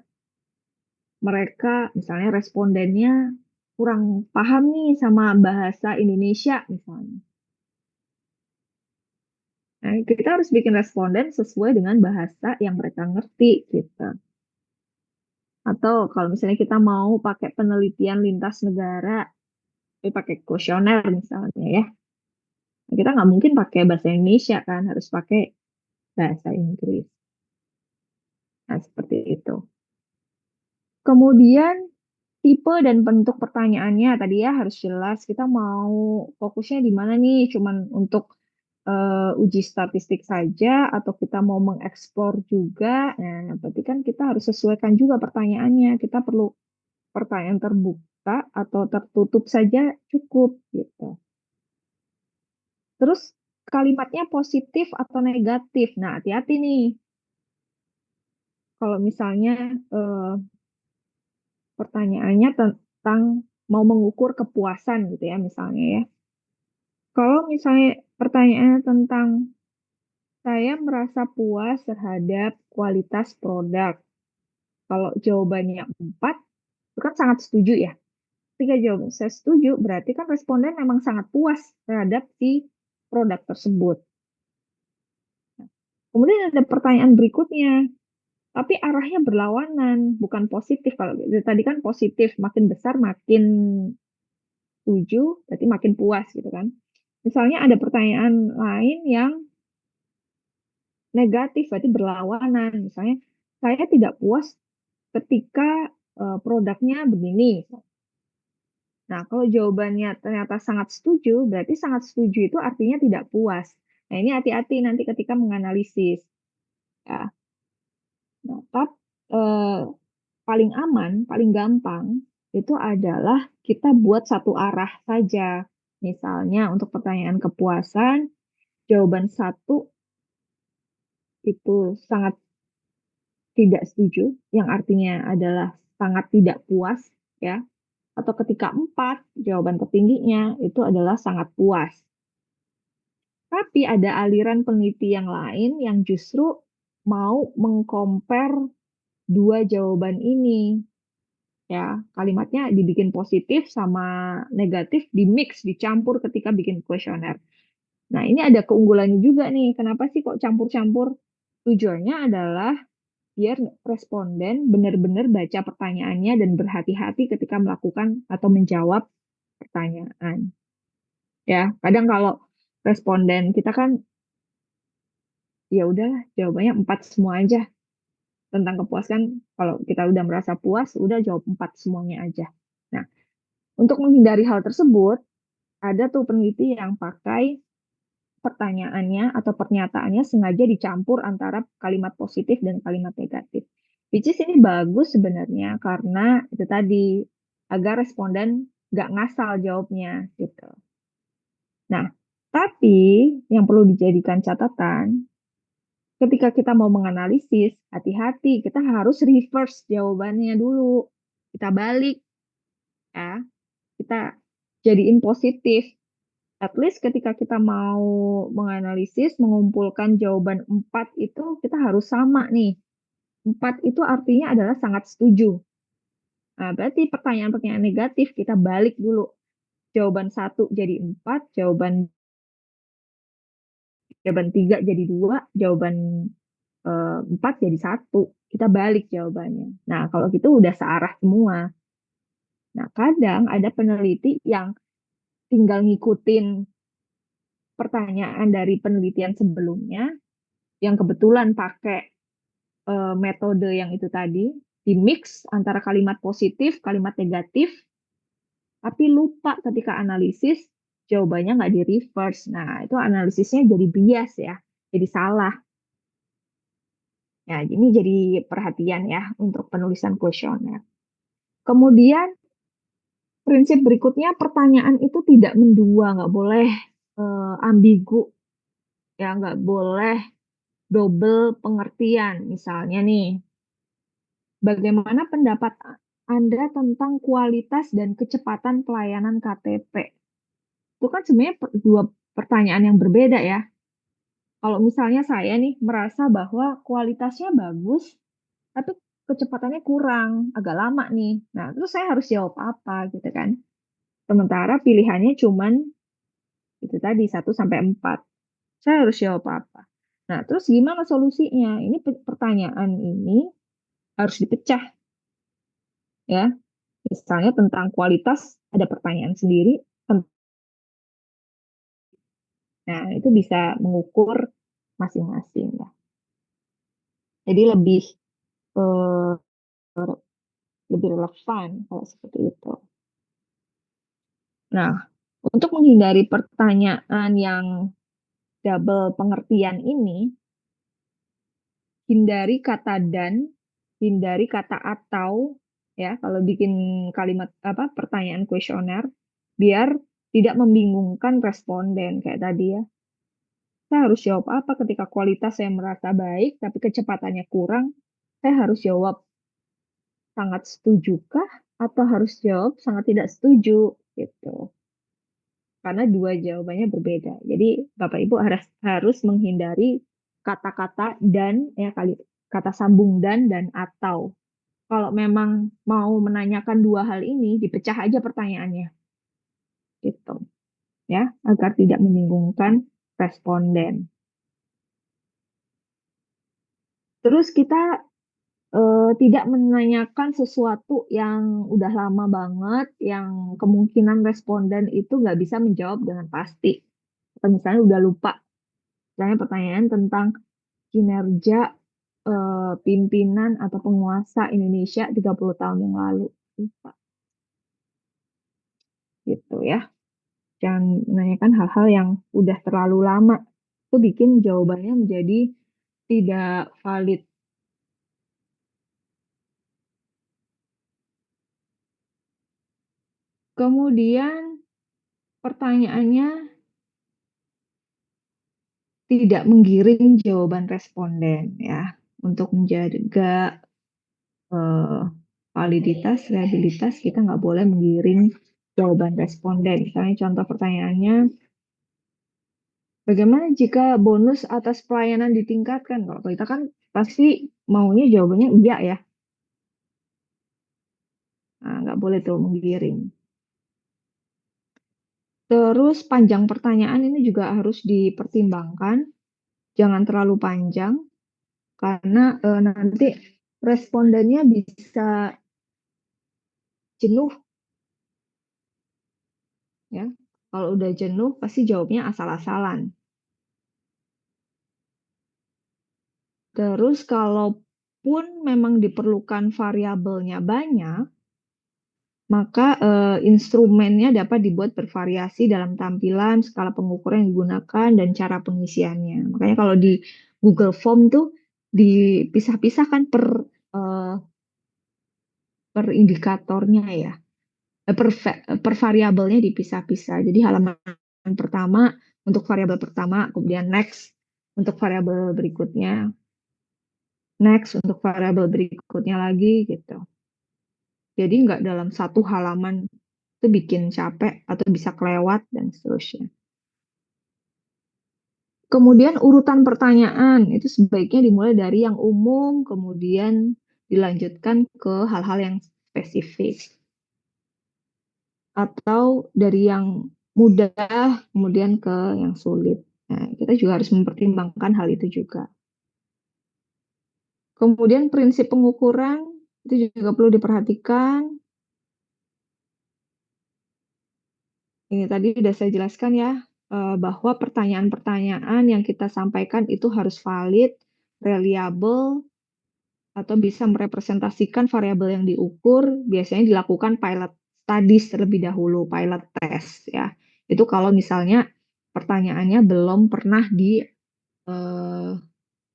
mereka, misalnya respondennya kurang paham nih sama bahasa Indonesia misalnya. Nah, kita harus bikin responden sesuai dengan bahasa yang mereka ngerti gitu. Atau kalau misalnya kita mau pakai penelitian lintas negara, pakai kuesioner misalnya ya, kita nggak mungkin pakai bahasa Indonesia kan, harus pakai bahasa Inggris. Nah, seperti itu. Kemudian tipe dan bentuk pertanyaannya tadi ya harus jelas. Kita mau fokusnya di mana nih? Cuman untuk uji statistik saja atau kita mau mengeksplor juga? Nah, berarti kan kita harus sesuaikan juga pertanyaannya. Kita perlu pertanyaan terbuka atau tertutup saja cukup gitu. Terus kalimatnya positif atau negatif. Nah, hati-hati nih. Kalau misalnya pertanyaannya tentang mau mengukur kepuasan gitu ya misalnya ya. Kalau misalnya pertanyaannya tentang saya merasa puas terhadap kualitas produk. Kalau jawabannya 4, itu kan sangat setuju ya. Ketika jawaban saya setuju, berarti kan responden memang sangat puas terhadap si produk tersebut. Kemudian ada pertanyaan berikutnya, tapi arahnya berlawanan, bukan positif. Kalau tadi kan positif, makin besar makin setuju, berarti makin puas gitu kan. Misalnya ada pertanyaan lain yang negatif, berarti berlawanan. Misalnya, saya tidak puas ketika produknya begini. Nah, kalau jawabannya ternyata sangat setuju, berarti sangat setuju itu artinya tidak puas. Nah, ini hati-hati nanti ketika menganalisis. Ya. Nah, paling aman, paling gampang itu adalah kita buat satu arah saja. Misalnya untuk pertanyaan kepuasan, jawaban satu itu sangat tidak setuju, yang artinya adalah sangat tidak puas, ya. Atau ketika 4, jawaban tertingginya itu adalah sangat puas. Tapi ada aliran peneliti yang lain yang justru mau mengcompare dua jawaban ini. ya. Kalimatnya dibikin positif sama negatif, di-mix, dicampur ketika bikin kuesioner. Nah, ini ada keunggulannya juga nih. Kenapa sih kok campur-campur? Tujuannya adalah biar responden benar-benar baca pertanyaannya dan berhati-hati ketika melakukan atau menjawab pertanyaan. Ya, kadang kalau responden kita kan ya udahlah jawabannya 4 semua aja. Tentang kepuasan, kalau kita udah merasa puas, udah jawab 4 semuanya aja. Nah, untuk menghindari hal tersebut, ada tuh peneliti yang pakai pertanyaannya atau pernyataannya sengaja dicampur antara kalimat positif dan kalimat negatif. Which is ini bagus sebenarnya karena itu tadi agar responden nggak ngasal jawabnya gitu. Nah, tapi yang perlu dijadikan catatan, ketika kita mau menganalisis, hati-hati, kita harus reverse jawabannya dulu. Kita balik ya, kita jadiin positif. At least ketika kita mau menganalisis, mengumpulkan jawaban 4 itu kita harus sama nih. 4 itu artinya adalah sangat setuju. Nah, berarti pertanyaan-pertanyaan negatif kita balik dulu. Jawaban 1 jadi 4, jawaban 3 jadi 2, jawaban 4 jadi 1. Kita balik jawabannya. Nah, kalau gitu udah searah semua. Nah, kadang ada peneliti yang tinggal ngikutin pertanyaan dari penelitian sebelumnya yang kebetulan pakai metode yang itu tadi, di mix antara kalimat positif, kalimat negatif, tapi lupa ketika analisis jawabannya nggak di reverse. Nah, itu analisisnya jadi bias ya, jadi salah. Ya, ini jadi perhatian ya untuk penulisan kuesioner. Kemudian prinsip berikutnya pertanyaan itu tidak mendua, nggak boleh ambigu, ya nggak boleh double pengertian. Misalnya nih, bagaimana pendapat Anda tentang kualitas dan kecepatan pelayanan KTP? Itu kan sebenarnya dua pertanyaan yang berbeda ya. Kalau misalnya saya nih merasa bahwa kualitasnya bagus, tapi kecepatannya kurang, agak lama nih. Nah, terus saya harus jawab apa gitu kan? Sementara pilihannya cuman itu tadi 1 sampai 4. Saya harus jawab apa? Nah, terus gimana solusinya? Ini pertanyaan ini harus dipecah ya. Misalnya tentang kualitas ada pertanyaan sendiri. Nah, itu bisa mengukur masing-masing ya. Jadi eh, lebih relevan kalau seperti itu. Nah, untuk menghindari pertanyaan yang double pengertian ini, hindari kata dan, hindari kata atau ya kalau bikin kalimat apa pertanyaan kuesioner biar tidak membingungkan responden kayak tadi ya. Saya harus jawab apa ketika kualitas saya merasa baik tapi kecepatannya kurang? Saya harus jawab sangat setujukah atau harus jawab sangat tidak setuju gitu. Karena dua jawabannya berbeda. Jadi Bapak Ibu harus menghindari kata-kata dan ya kali kata sambung dan atau. Kalau memang mau menanyakan dua hal ini, dipecah aja pertanyaannya gitu ya, agar tidak membingungkan responden. Terus kita tidak menanyakan sesuatu yang udah lama banget, yang kemungkinan responden itu nggak bisa menjawab dengan pasti. Atau misalnya udah lupa, misalnya pertanyaan tentang kinerja pimpinan atau penguasa Indonesia 30 tahun yang lalu. Lupa, gitu ya. Jangan menanyakan hal-hal yang udah terlalu lama. Itu bikin jawabannya menjadi tidak valid. Kemudian pertanyaannya tidak menggiring jawaban responden ya untuk menjaga eh, validitas, reliabilitas kita nggak boleh menggiring jawaban responden. Misalnya contoh pertanyaannya, bagaimana jika bonus atas pelayanan ditingkatkan? Kalau kita kan pasti maunya jawabannya iya ya. Nah, nggak boleh tuh menggiring. Terus panjang pertanyaan ini juga harus dipertimbangkan. Jangan terlalu panjang karena nanti respondennya bisa jenuh ya. Kalau udah jenuh pasti jawabnya asal-asalan. Terus kalaupun memang diperlukan variabelnya banyak, maka instrumennya dapat dibuat bervariasi dalam tampilan, skala pengukuran yang digunakan, dan cara pengisiannya. Makanya kalau di Google Form tuh dipisah-pisahkan eh, per indikatornya ya. Per variabelnya dipisah-pisah. Jadi halaman pertama untuk variabel pertama, kemudian next untuk variabel berikutnya, next untuk variabel berikutnya lagi gitu. Jadi nggak dalam satu halaman itu bikin capek atau bisa kelewat dan seterusnya. Kemudian urutan pertanyaan itu sebaiknya dimulai dari yang umum, kemudian dilanjutkan ke hal-hal yang spesifik. Atau dari yang mudah kemudian ke yang sulit. Nah, kita juga harus mempertimbangkan hal itu juga. Kemudian prinsip pengukuran itu juga perlu diperhatikan. Ini tadi sudah saya jelaskan ya, bahwa pertanyaan-pertanyaan yang kita sampaikan itu harus valid, reliable, atau bisa merepresentasikan variabel yang diukur. Biasanya dilakukan pilot studies terlebih dahulu, pilot test ya. Itu kalau misalnya pertanyaannya belum pernah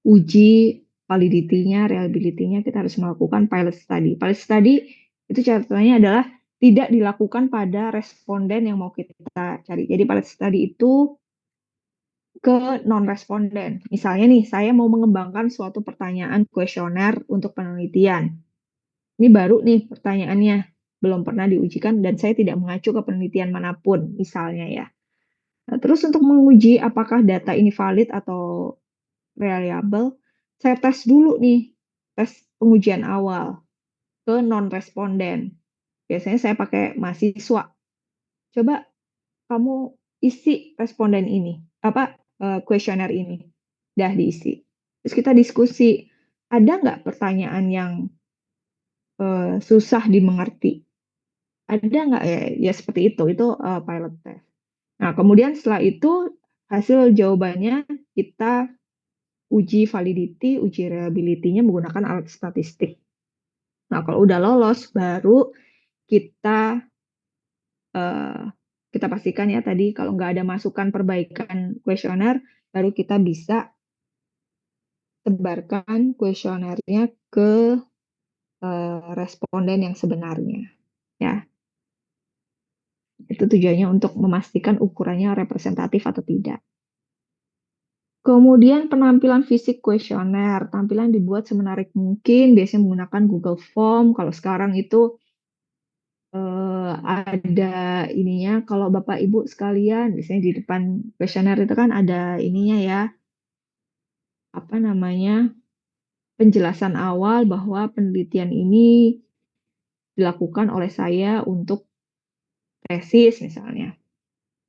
diuji validity-nya, reliability-nya, kita harus melakukan pilot study. Pilot study itu catatannya adalah tidak dilakukan pada responden yang mau kita cari. Jadi pilot study itu ke non-responden. Misalnya nih, saya mau mengembangkan suatu pertanyaan kuesioner untuk penelitian. Ini baru nih pertanyaannya, belum pernah diujikan dan saya tidak mengacu ke penelitian manapun, misalnya ya. Nah, terus untuk menguji apakah data ini valid atau reliable, saya tes dulu nih, tes pengujian awal ke non-responden. Biasanya saya pakai mahasiswa. Coba kamu isi responden ini, kuesioner ini, dah diisi. Terus kita diskusi, ada nggak pertanyaan yang susah dimengerti? Ada nggak ya? Ya seperti itu pilot test. Nah, kemudian setelah itu hasil jawabannya kita uji validity, uji reliability-nya menggunakan alat statistik. Nah, kalau udah lolos, baru kita eh, kita pastikan ya tadi kalau nggak ada masukan perbaikan kuesioner, baru kita bisa sebarkan kuesionernya ke responden yang sebenarnya. Ya, itu tujuannya untuk memastikan ukurannya representatif atau tidak. Kemudian penampilan fisik kuesioner, tampilan dibuat semenarik mungkin, biasanya menggunakan Google Form. Kalau sekarang itu ada ininya, kalau Bapak Ibu sekalian, biasanya di depan kuesioner itu kan ada ininya ya, apa namanya, penjelasan awal bahwa penelitian ini dilakukan oleh saya untuk tesis misalnya.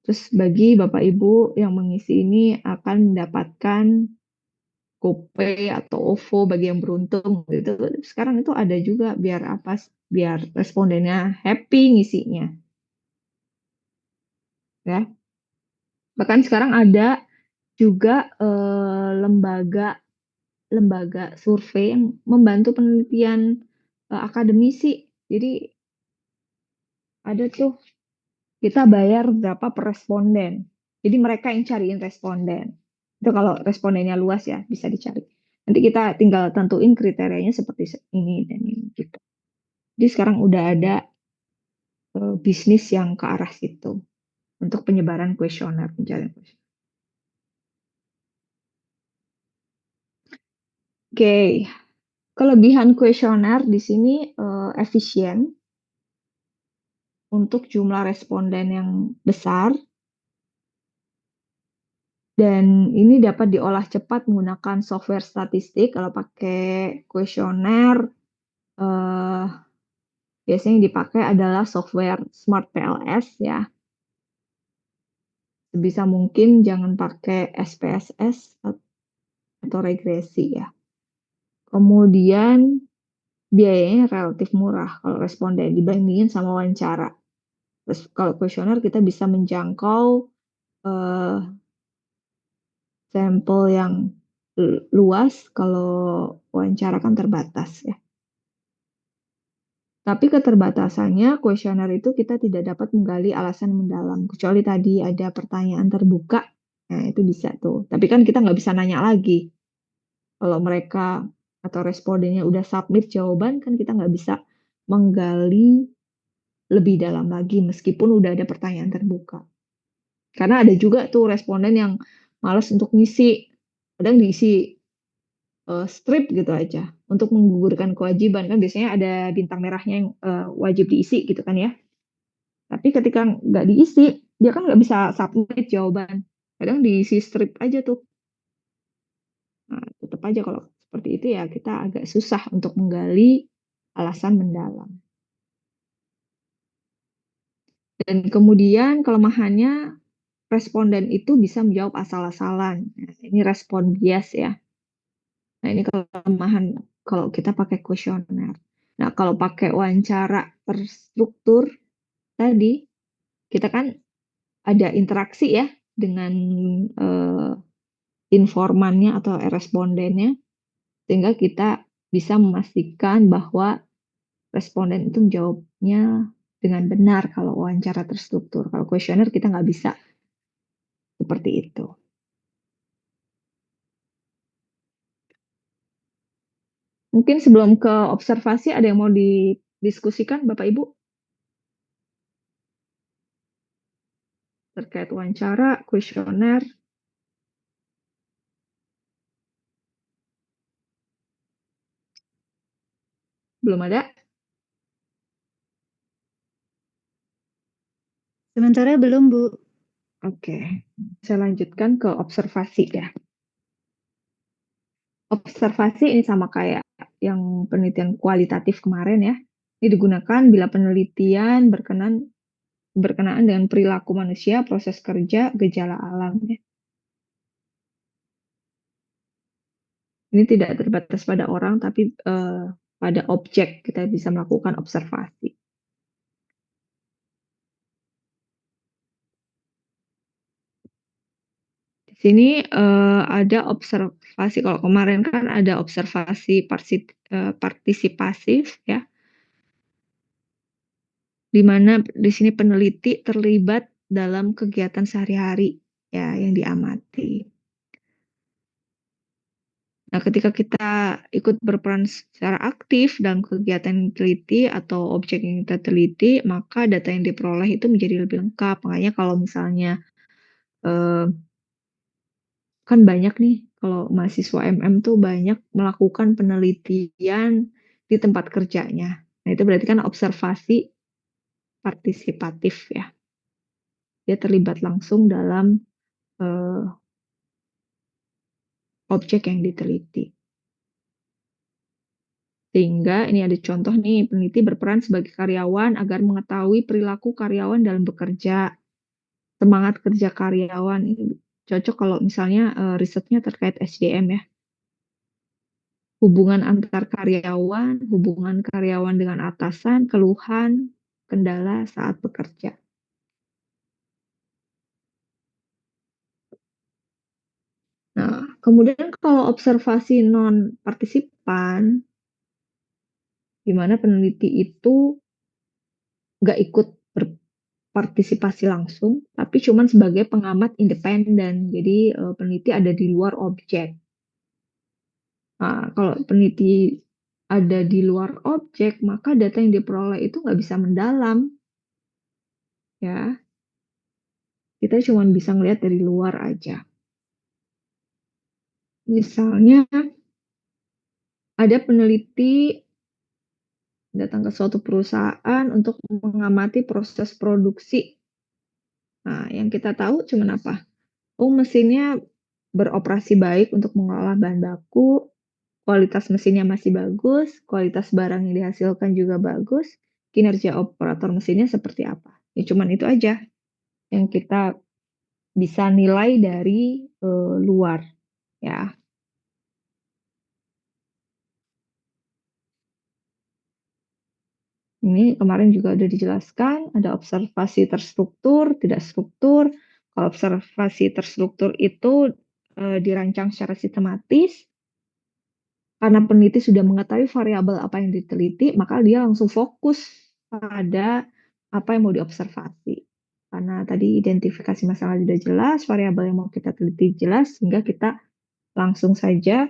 Terus bagi Bapak Ibu yang mengisi ini akan mendapatkan GoPay atau OVO bagi yang beruntung gitu. Sekarang itu ada juga biar apa? Biar respondennya happy ngisinya, ya. Bahkan sekarang ada juga lembaga lembaga survei yang membantu penelitian akademisi. Jadi ada tuh kita bayar berapa per responden. Jadi mereka yang cariin responden. Itu kalau respondennya luas ya bisa dicari. Nanti kita tinggal tentuin kriterianya seperti ini dan ini gitu. Jadi sekarang udah ada bisnis yang ke arah situ untuk penyebaran kuesioner, pencarian kuesioner. Oke, kelebihan kuesioner di sini efisien untuk jumlah responden yang besar dan ini dapat diolah cepat menggunakan software statistik. Kalau pakai kuesioner biasanya yang dipakai adalah software Smart PLS ya. Sebisa mungkin jangan pakai SPSS atau regresi ya. Kemudian biayanya relatif murah kalau responden dibandingin sama wawancara. Terus kalau kuesioner kita bisa menjangkau eh, sampel yang luas, kalau wawancara kan terbatas ya. Tapi keterbatasannya kuesioner itu kita tidak dapat menggali alasan mendalam, kecuali tadi ada pertanyaan terbuka, nah itu bisa tuh. Tapi kan kita nggak bisa nanya lagi. Kalau mereka atau respondennya udah submit jawaban, kan kita nggak bisa menggali lebih dalam lagi meskipun udah ada pertanyaan terbuka. Karena ada juga tuh responden yang malas untuk ngisi, kadang diisi strip gitu aja untuk menggugurkan kewajiban, kan biasanya ada bintang merahnya yang wajib diisi gitu kan ya. Tapi ketika nggak diisi, dia kan nggak bisa submit jawaban. Kadang diisi strip aja tuh. Nah, tetap aja kalau seperti itu ya kita agak susah untuk menggali alasan mendalam. Dan kemudian kelemahannya responden itu bisa menjawab asal-asalan. Nah, ini respon bias ya. Nah, ini kelemahan kalau kita pakai kuesioner. Nah, kalau pakai wawancara terstruktur tadi, kita kan ada interaksi ya dengan eh, informannya atau respondennya, sehingga kita bisa memastikan bahwa responden itu menjawabnya dengan benar kalau wawancara terstruktur. Kalau kuesioner kita nggak bisa seperti itu. Mungkin sebelum ke observasi ada yang mau didiskusikan Bapak Ibu terkait wawancara, kuesioner. Belum ada? Sementara belum, Bu. Oke, saya lanjutkan ke observasi ya. Observasi ini sama kayak yang penelitian kualitatif kemarin ya. Ini digunakan bila penelitian berkenaan dengan perilaku manusia, proses kerja, gejala alam ya. Ini tidak terbatas pada orang, tapi pada objek kita bisa melakukan observasi. Di sini ada observasi, kalau kemarin kan ada observasi partisipasif ya, di mana di sini peneliti terlibat dalam kegiatan sehari-hari ya yang diamati. Nah, ketika kita ikut berperan secara aktif dalam kegiatan yang diteliti atau objek yang kita teliti, maka data yang diperoleh itu menjadi lebih lengkap. Makanya kalau misalnya eh, kan banyak nih, kalau mahasiswa MM tuh banyak melakukan penelitian di tempat kerjanya. Nah, itu berarti kan observasi partisipatif ya. Dia terlibat langsung dalam eh, objek yang diteliti. Sehingga ini ada contoh nih, peneliti berperan sebagai karyawan agar mengetahui perilaku karyawan dalam bekerja, semangat kerja karyawan. Ini cocok kalau misalnya risetnya terkait SDM ya. Hubungan antar karyawan, hubungan karyawan dengan atasan, keluhan, kendala saat bekerja. Nah, kemudian kalau observasi non-partisipan, di mana peneliti itu nggak ikut berpartisipasi langsung, tapi cuman sebagai pengamat independen. Jadi peneliti ada di luar objek. Nah, kalau peneliti ada di luar objek, maka data yang diperoleh itu nggak bisa mendalam. Ya, kita cuma bisa ngelihat dari luar aja. Misalnya, ada peneliti datang ke suatu perusahaan untuk mengamati proses produksi. Nah, yang kita tahu cuma apa? Oh, mesinnya beroperasi baik untuk mengolah bahan baku, kualitas mesinnya masih bagus, kualitas barang yang dihasilkan juga bagus, kinerja operator mesinnya seperti apa. Ya cuman itu aja yang kita bisa nilai dari luar ya. Ini kemarin juga udah dijelaskan, ada observasi terstruktur, tidak struktur. Kalau observasi terstruktur itu dirancang secara sistematis, karena peneliti sudah mengetahui variabel apa yang diteliti, maka dia langsung fokus pada apa yang mau diobservasi. Karena tadi identifikasi masalah sudah jelas, variabel yang mau kita teliti jelas, sehingga kita langsung saja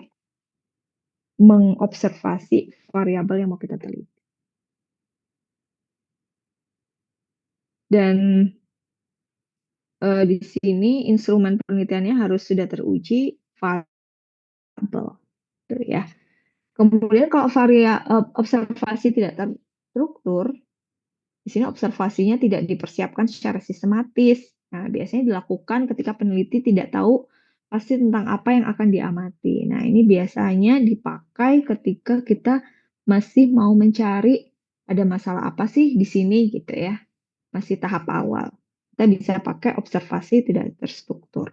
mengobservasi variabel yang mau kita teliti. Dan di sini instrumen penelitiannya harus sudah teruji variabel, gitu ya. Kemudian kalau observasi tidak terstruktur, di sini observasinya tidak dipersiapkan secara sistematis. Nah, biasanya dilakukan ketika peneliti tidak tahu pasti tentang apa yang akan diamati. Nah, ini biasanya dipakai ketika kita masih mau mencari ada masalah apa sih di sini gitu ya. Masih tahap awal. Kita bisa pakai observasi tidak terstruktur.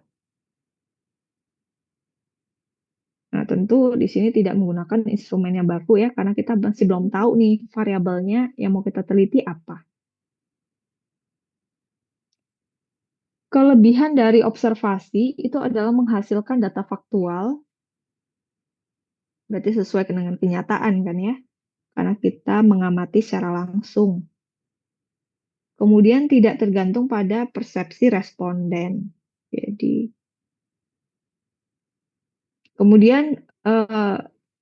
Nah, tentu di sini tidak menggunakan instrumen yang baku ya, karena kita masih belum tahu nih variabelnya yang mau kita teliti apa. Kelebihan dari observasi itu adalah menghasilkan data faktual, berarti sesuai dengan kenyataan kan ya, karena kita mengamati secara langsung. Kemudian tidak tergantung pada persepsi responden. Jadi, kemudian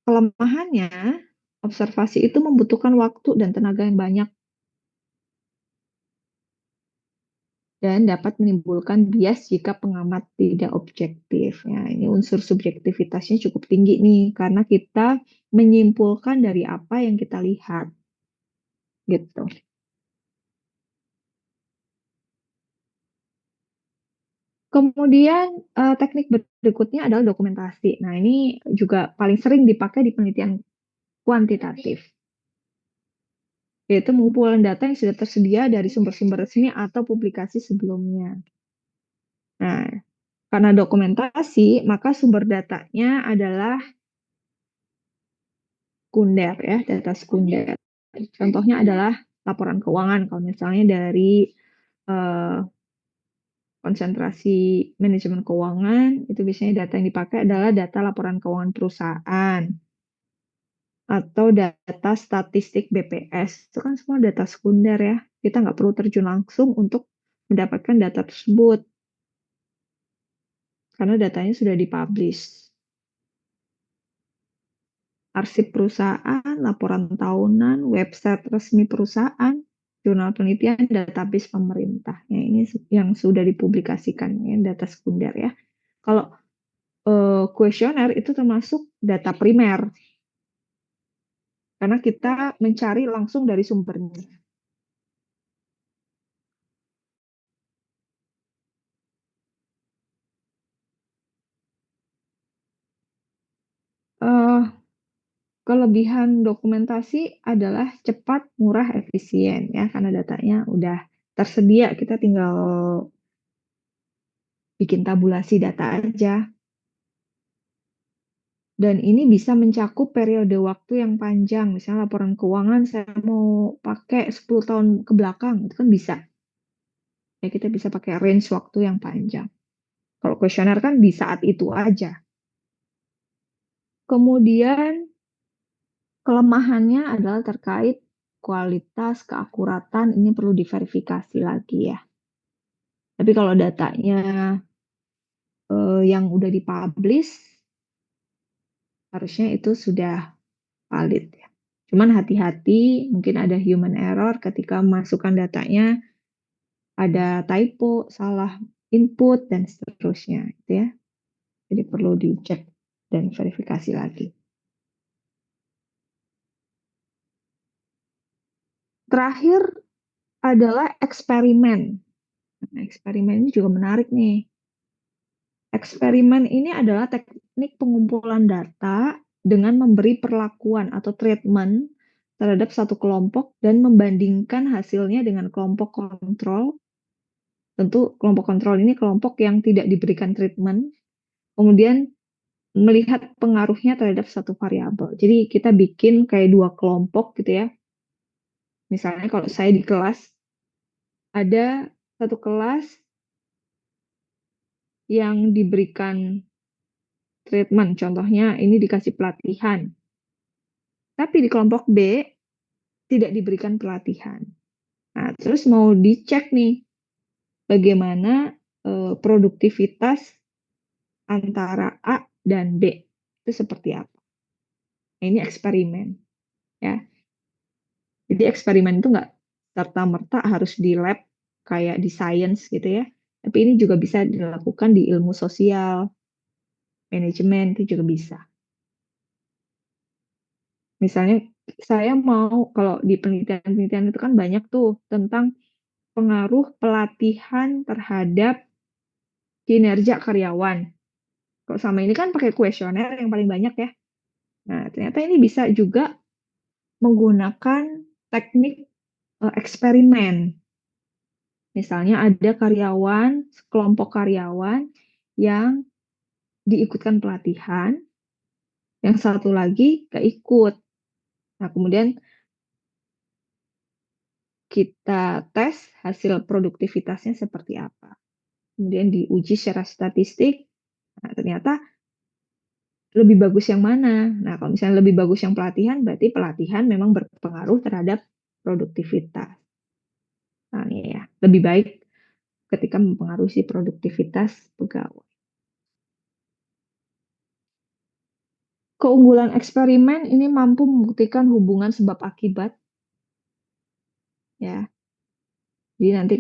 kelemahannya, observasi itu membutuhkan waktu dan tenaga yang banyak dan dapat menimbulkan bias jika pengamat tidak objektif. Ya, ini unsur subjektivitasnya cukup tinggi nih, karena kita menyimpulkan dari apa yang kita lihat, gitu. Kemudian teknik berikutnya adalah dokumentasi. Nah, ini juga paling sering dipakai di penelitian kuantitatif, yaitu pengumpulan data yang sudah tersedia dari sumber-sumber resmi atau publikasi sebelumnya. Nah, karena dokumentasi, maka sumber datanya adalah sekunder ya, data sekunder. Contohnya adalah laporan keuangan. Kalau misalnya dari konsentrasi manajemen keuangan, itu biasanya data yang dipakai adalah data laporan keuangan perusahaan atau data statistik BPS. Itu kan semua data sekunder ya. Kita nggak perlu terjun langsung untuk mendapatkan data tersebut karena datanya sudah dipublish. Arsip perusahaan, laporan tahunan, website resmi perusahaan, jurnal penelitian, database pemerintah. Ya, ini yang sudah dipublikasikan, ya, data sekunder ya. Kalau kuesioner itu termasuk data primer, karena kita mencari langsung dari sumbernya. Kelebihan dokumentasi adalah cepat, murah, efisien ya, karena datanya udah tersedia, kita tinggal bikin tabulasi data aja. Dan ini bisa mencakup periode waktu yang panjang. Misalnya laporan keuangan saya mau pakai 10 tahun ke belakang, itu kan bisa. Ya, kita bisa pakai range waktu yang panjang. Kalau kuesioner kan di saat itu aja. Kemudian kelemahannya adalah terkait kualitas, keakuratan, ini perlu diverifikasi lagi ya. Tapi kalau datanya yang udah dipublish, harusnya itu sudah valid ya. Cuman hati-hati, mungkin ada human error ketika masukkan datanya, ada typo, salah input, dan seterusnya. Gitu ya. Jadi perlu dicek dan verifikasi lagi. Terakhir adalah eksperimen. Nah, eksperimen ini juga menarik nih. Eksperimen ini adalah teknik pengumpulan data dengan memberi perlakuan atau treatment terhadap satu kelompok dan membandingkan hasilnya dengan kelompok kontrol. Tentu kelompok kontrol ini kelompok yang tidak diberikan treatment, kemudian melihat pengaruhnya terhadap satu variabel. Jadi kita bikin kayak 2 kelompok gitu ya. Misalnya kalau saya di kelas, ada satu kelas yang diberikan treatment, contohnya ini dikasih pelatihan. Tapi di kelompok B tidak diberikan pelatihan. Nah, terus mau dicek nih bagaimana produktivitas antara A dan B itu seperti apa. Nah, ini eksperimen ya. Jadi eksperimen itu nggak serta-merta harus di lab kayak di science gitu ya. Tapi ini juga bisa dilakukan di ilmu sosial, manajemen itu juga bisa. Misalnya saya mau kalau di penelitian-penelitian itu kan banyak tuh tentang pengaruh pelatihan terhadap kinerja karyawan. Kalau sama ini kan pakai kuesioner yang paling banyak ya. Nah, ternyata ini bisa juga menggunakan teknik eksperimen. Misalnya ada karyawan, sekelompok karyawan yang diikutkan pelatihan, yang satu lagi gak ikut. Nah, kemudian kita tes hasil produktivitasnya seperti apa. Kemudian diuji secara statistik. Nah, ternyata lebih bagus yang mana? Nah, kalau misalnya lebih bagus yang pelatihan, berarti pelatihan memang berpengaruh terhadap produktivitas. Nah, ini ya, lebih baik ketika mempengaruhi produktivitas pegawai. Keunggulan eksperimen ini mampu membuktikan hubungan sebab akibat. Ya, jadi nanti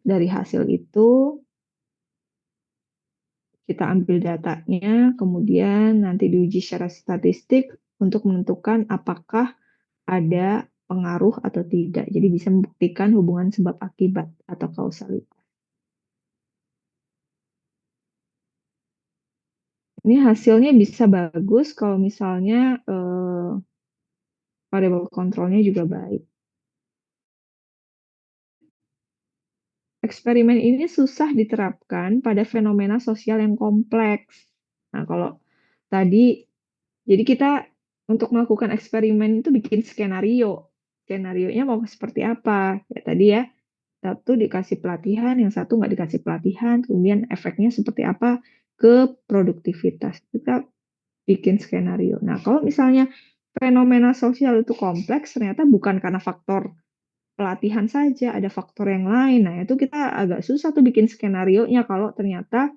dari hasil itu kita ambil datanya, kemudian nanti diuji secara statistik untuk menentukan apakah ada pengaruh atau tidak. Jadi bisa membuktikan hubungan sebab akibat atau kausalitas. Ini hasilnya bisa bagus kalau misalnya variabel kontrolnya juga baik. Eksperimen ini susah diterapkan pada fenomena sosial yang kompleks. Nah, kalau tadi, jadi kita untuk melakukan eksperimen itu bikin skenario. Skenarionya mau seperti apa? Ya, tadi ya, satu dikasih pelatihan, yang satu nggak dikasih pelatihan, kemudian efeknya seperti apa ke produktivitas. Kita bikin skenario. Nah, kalau misalnya fenomena sosial itu kompleks, ternyata bukan karena faktor pelatihan saja, ada faktor yang lain. Nah, itu kita agak susah tuh bikin skenarionya kalau ternyata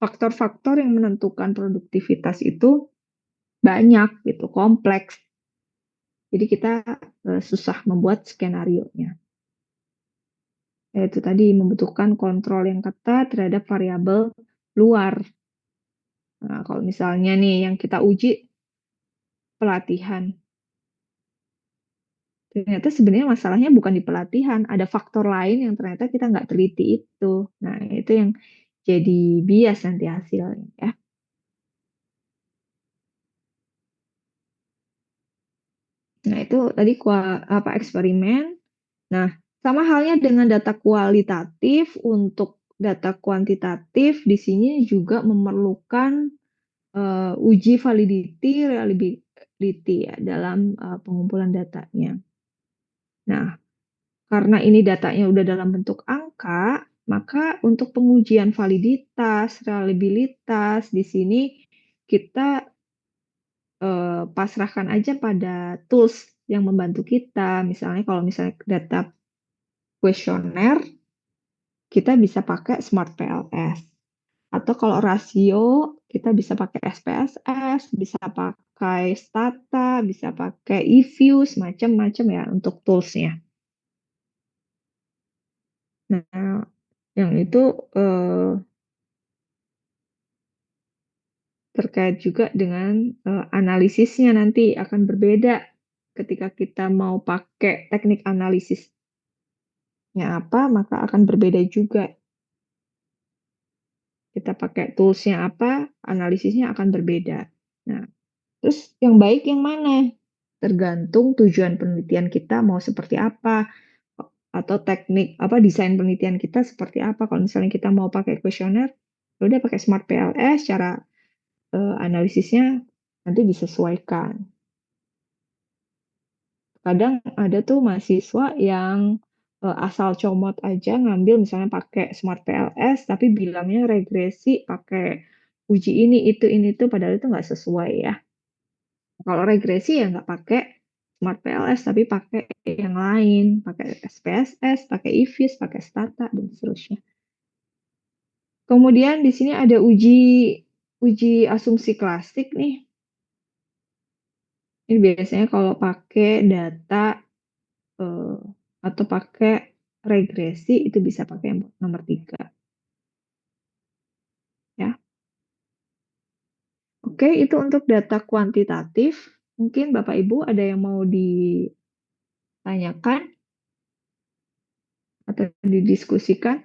faktor-faktor yang menentukan produktivitas itu banyak gitu, kompleks. Jadi kita susah membuat skenarionya. Yaitu tadi membutuhkan kontrol yang ketat terhadap variabel luar. Nah, kalau misalnya nih yang kita uji pelatihan, ternyata sebenarnya masalahnya bukan di pelatihan, ada faktor lain yang ternyata kita nggak teliti itu. Nah, itu yang jadi bias nanti hasilnya ya. Nah, itu tadi eksperimen. Nah, sama halnya dengan data kualitatif, untuk data kuantitatif di sini juga memerlukan uji validity, reliability ya dalam pengumpulan datanya. Nah, karena ini datanya udah dalam bentuk angka, maka untuk pengujian validitas, reliabilitas di sini kita pasrahkan aja pada tools yang membantu kita. Misalnya kalau misalnya data kuesioner, kita bisa pakai Smart PLS. Atau kalau rasio, kita bisa pakai SPSS, bisa pakai Stata, bisa pakai eViews, macam-macam ya untuk toolsnya. Nah, yang itu terkait juga dengan analisisnya nanti akan berbeda ketika kita mau pakai teknik analisisnya apa, maka akan berbeda juga. Kita pakai toolsnya apa, analisisnya akan berbeda. Nah, terus yang baik yang mana? tergantung tujuan penelitian kita mau seperti apa, atau teknik desain penelitian kita seperti apa. Kalau misalnya kita mau pakai kuesioner, ya udah pakai Smart PLS, cara analisisnya nanti disesuaikan. Kadang ada tuh mahasiswa yang asal comot aja ngambil misalnya pakai Smart PLS, tapi bilangnya regresi pakai uji ini itu, padahal itu nggak sesuai ya. Kalau regresi ya nggak pakai Smart PLS, tapi pakai yang lain, pakai SPSS, pakai IVIS, pakai Stata, dan seterusnya. Kemudian di sini ada uji asumsi klasik nih. Ini biasanya kalau pakai data eh, atau pakai regresi itu bisa pakai yang nomor 3 ya. Oke, itu untuk data kuantitatif. Mungkin Bapak Ibu ada yang mau ditanyakan atau didiskusikan?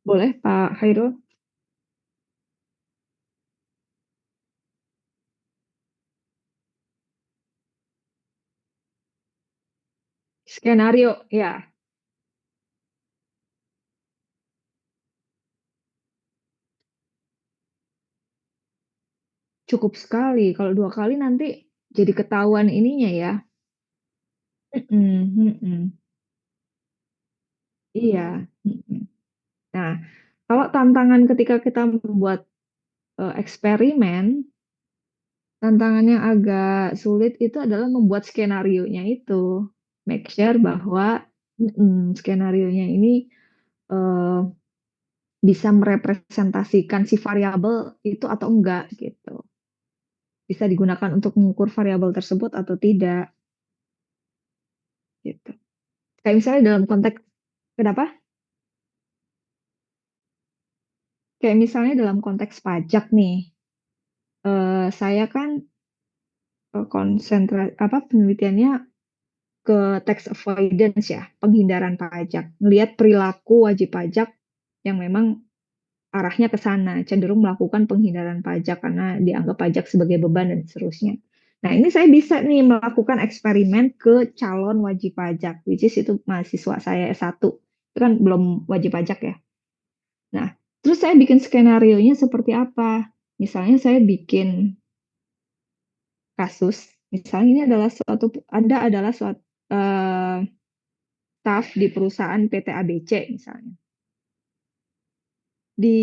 Boleh Pak Hairul? Skenario, ya, cukup sekali. Kalau 2 kali nanti jadi ketahuan ininya ya. Mm-mm, mm-mm. Iya. Mm-mm. Nah, kalau tantangan ketika kita membuat eksperimen, tantangan yang agak sulit itu adalah membuat skenarionya itu. Make sure bahwa skenarionya ini eh, bisa merepresentasikan si variabel itu atau enggak gitu. Bisa digunakan untuk mengukur variabel tersebut atau tidak gitu. Kayak misalnya dalam konteks kenapa? Kayak misalnya dalam konteks pajak nih, saya kan penelitiannya ke tax avoidance ya, penghindaran pajak. Melihat perilaku wajib pajak yang memang arahnya ke sana, cenderung melakukan penghindaran pajak karena dianggap pajak sebagai beban dan seterusnya. Nah, ini saya bisa nih melakukan eksperimen ke calon wajib pajak, which is itu mahasiswa saya S1. Itu kan belum wajib pajak ya. Nah, terus saya bikin skenario-nya seperti apa? Misalnya saya bikin kasus, misalnya ini adalah Anda adalah suatu staff di perusahaan PT ABC misalnya. Di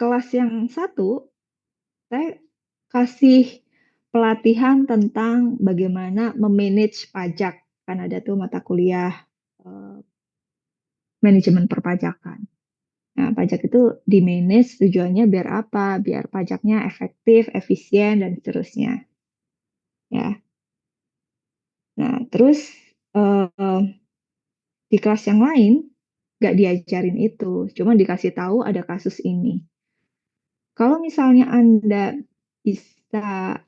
kelas yang satu, saya kasih pelatihan tentang bagaimana memanage pajak. Kan ada tuh mata kuliah eh, manajemen perpajakan. Nah, pajak itu di manage tujuannya biar apa? Biar pajaknya efektif, efisien, dan seterusnya. Ya. Nah, terus eh, di kelas yang lain nggak diajarin itu, cuma dikasih tahu ada kasus ini. Kalau misalnya Anda bisa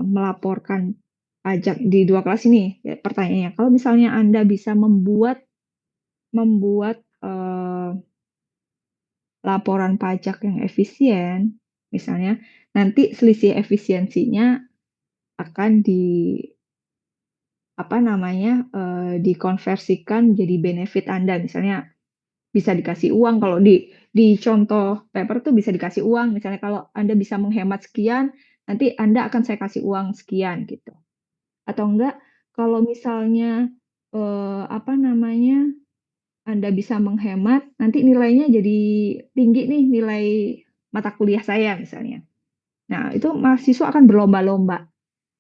melaporkan pajak di 2 kelas ini, ya, pertanyaannya, kalau misalnya Anda bisa membuat laporan pajak yang efisien, misalnya nanti selisih efisiensinya akan dikonversikan jadi benefit Anda, misalnya bisa dikasih uang kalau di contoh paper tuh bisa dikasih uang, misalnya kalau Anda bisa menghemat sekian, nanti Anda akan saya kasih uang sekian gitu. Atau enggak kalau misalnya Anda bisa menghemat, nanti nilainya jadi tinggi nih, nilai mata kuliah saya misalnya. Nah, itu mahasiswa akan berlomba-lomba.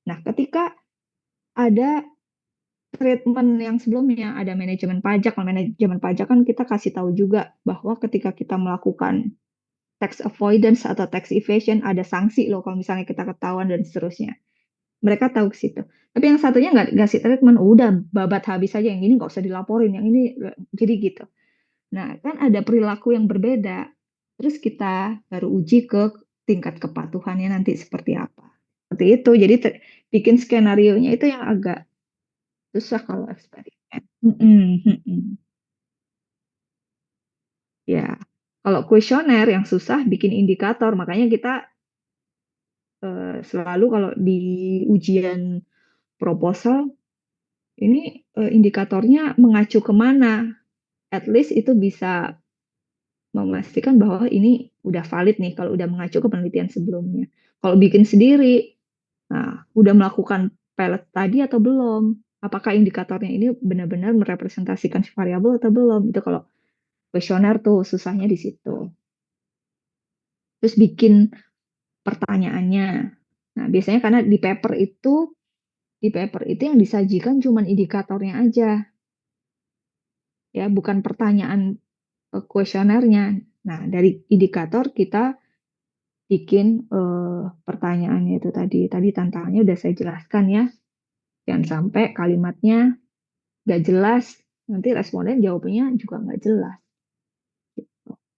Nah, ketika ada treatment yang sebelumnya, ada manajemen pajak. Kalau manajemen pajak kan kita kasih tahu juga bahwa ketika kita melakukan tax avoidance atau tax evasion, ada sanksi loh kalau misalnya kita ketahuan dan seterusnya. Mereka tahu ke situ. Tapi yang satunya nggak ngasih treatment, udah babat habis aja. Yang ini nggak usah dilaporin, yang ini jadi gitu. Nah, kan ada perilaku yang berbeda. Terus kita baru uji ke tingkat kepatuhannya nanti seperti apa. seperti itu. Jadi bikin skenario-nya itu yang agak susah kalau eksperimen. Ya, kalau kuesioner yang susah bikin indikator, makanya kita selalu kalau di ujian proposal ini indikatornya mengacu kemana? At least itu bisa memastikan bahwa ini udah valid nih kalau udah mengacu ke penelitian sebelumnya. Kalau bikin sendiri, nah udah melakukan pilot tadi atau belum? Apakah indikatornya ini benar-benar merepresentasikan variabel atau belum? Itu kalau kuesioner tuh susahnya di situ. Terus bikin pertanyaannya. Nah, biasanya karena di paper itu yang disajikan cuma indikatornya aja, ya, bukan pertanyaan kuesionernya. Nah, dari indikator kita bikin pertanyaannya itu tadi. Tadi tantangannya udah saya jelaskan ya. Jangan sampai kalimatnya nggak jelas, nanti responden jawabnya juga nggak jelas.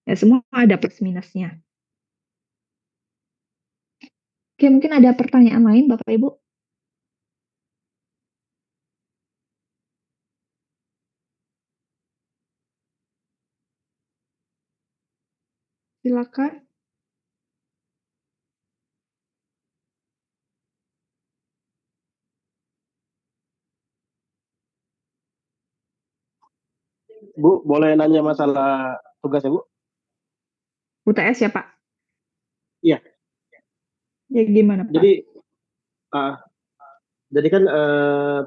Ya, semua ada plus minusnya. Oke, mungkin ada pertanyaan lain, Bapak Ibu? Silakan. Bu, boleh nanya masalah tugas ya, Bu? UTS ya, Pak? Iya. Ya, gimana, Pak? Jadi, ah, jadi kan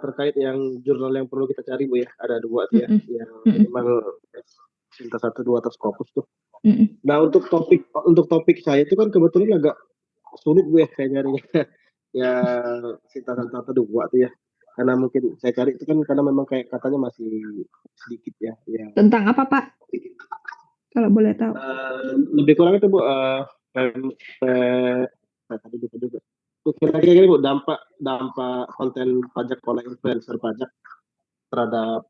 terkait yang jurnal yang perlu kita cari, Bu ya, ada dua tuh ya, yang minimal Sinta 1, 2 atau Scopus tuh. Nah, untuk topik saya itu kan kebetulan agak sulit, Bu ya, saya nyarinya. Ya, Sinta 1 atau 2 tuh ya. Karena mungkin saya cari itu kan karena memang kayak katanya masih sedikit ya. Tentang apa, Pak? Kalau boleh tahu. Lebih kurang itu, Bu, saya tadi lupa juga. Kira-kira gini, Bu, dampak konten pajak oleh influencer pajak terhadap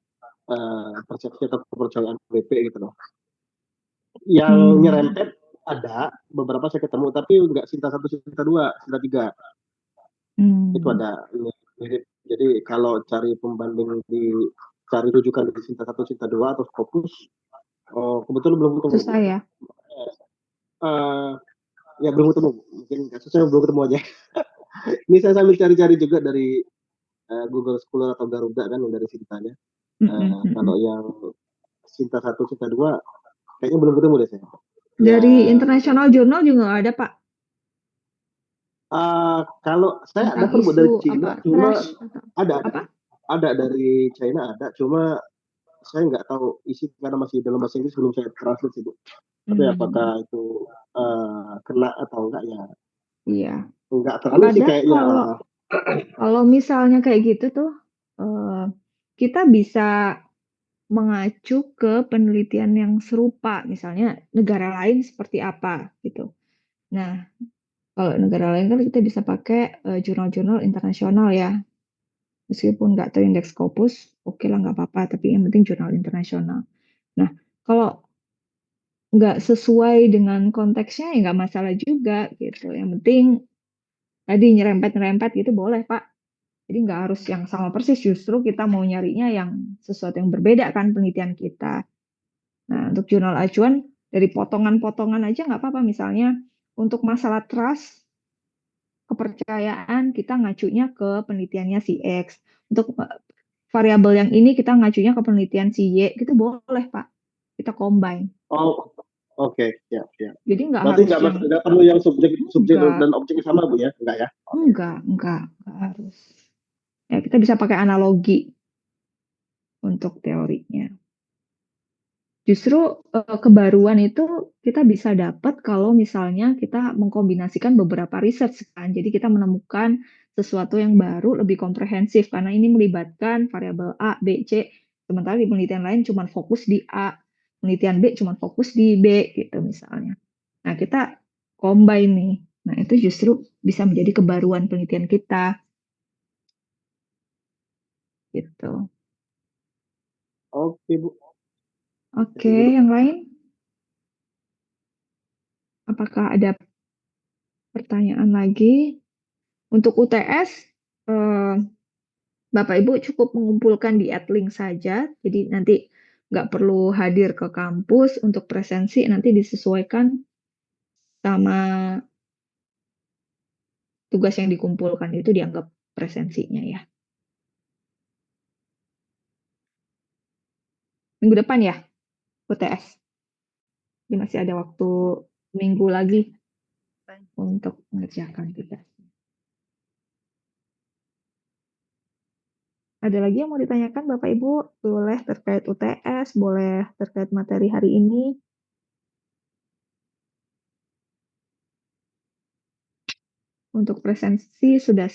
persepsi atau kepercayaan BP gitu loh. Yang nyerempet ada beberapa saya ketemu, tapi nggak Sinta 1, Sinta 2, Sinta 3. Itu ada mirip. Jadi kalau cari pembanding cari rujukan di Sinta 1, Sinta 2 atau Scopus, kebetulan belum ketemu. Susah ya? Ya belum ketemu, mungkin kasusnya belum ketemu aja. Ini saya sambil cari-cari juga dari Google Scholar atau Garuda kan dari Sintanya. Kalau yang Sinta 1, Sinta 2 kayaknya belum ketemu deh saya. Dari International Journal juga ada, Pak? Kalau saya Tentang dapat dari Cina, cuma apa? ada dari China ada, cuma saya nggak tahu isi karena masih dalam bahasa Inggris, belum saya translate sih, Bu. Tapi apakah itu kena atau enggak ya? Iya. Enggak terlalu sih kayaknya. Kalau misalnya kayak gitu tuh, kita bisa mengacu ke penelitian yang serupa, misalnya negara lain seperti apa gitu. Nah, kalau negara lain kan kita bisa pakai jurnal-jurnal internasional ya. Meskipun nggak terindeks Scopus, oke lah nggak apa-apa, tapi yang penting jurnal internasional. Nah, kalau nggak sesuai dengan konteksnya ya nggak masalah juga gitu. Yang penting tadi nyerempet-nyerempet gitu boleh, Pak. Jadi nggak harus yang sama persis, justru kita mau nyarinya yang sesuatu yang berbeda kan penelitian kita. Nah, untuk jurnal acuan dari potongan-potongan aja nggak apa-apa. Misalnya untuk masalah trust, kepercayaan, kita ngacunya ke penelitiannya si X. Untuk variabel yang ini kita ngacunya ke penelitian si Y, gitu boleh, Pak. Kita combine. Oh, oke, ya. Jadi nggak Berarti harus nggak perlu yang subjek dan objeknya sama, Bu ya? Enggak ya? Enggak harus. Ya, kita bisa pakai analogi untuk teorinya. Justru kebaruan itu kita bisa dapat kalau misalnya kita mengkombinasikan beberapa riset kan. Jadi kita menemukan sesuatu yang baru lebih komprehensif karena ini melibatkan variabel A, B, C. Sementara di penelitian lain cuma fokus di A, penelitian B cuma fokus di B gitu misalnya. Nah, kita combine nih. Nah, itu justru bisa menjadi kebaruan penelitian kita gitu. Oke, Bu. Oke, yang lain? Apakah ada pertanyaan lagi? Untuk UTS, Bapak Ibu cukup mengumpulkan di Adlink saja, jadi nanti nggak perlu hadir ke kampus. Untuk presensi nanti disesuaikan sama tugas yang dikumpulkan, itu dianggap presensinya ya. Minggu depan ya, UTS. Jadi masih ada waktu minggu lagi untuk mengerjakan tugas. Ada lagi yang mau ditanyakan Bapak Ibu? Boleh terkait UTS, boleh terkait materi hari ini. Untuk presensi sudah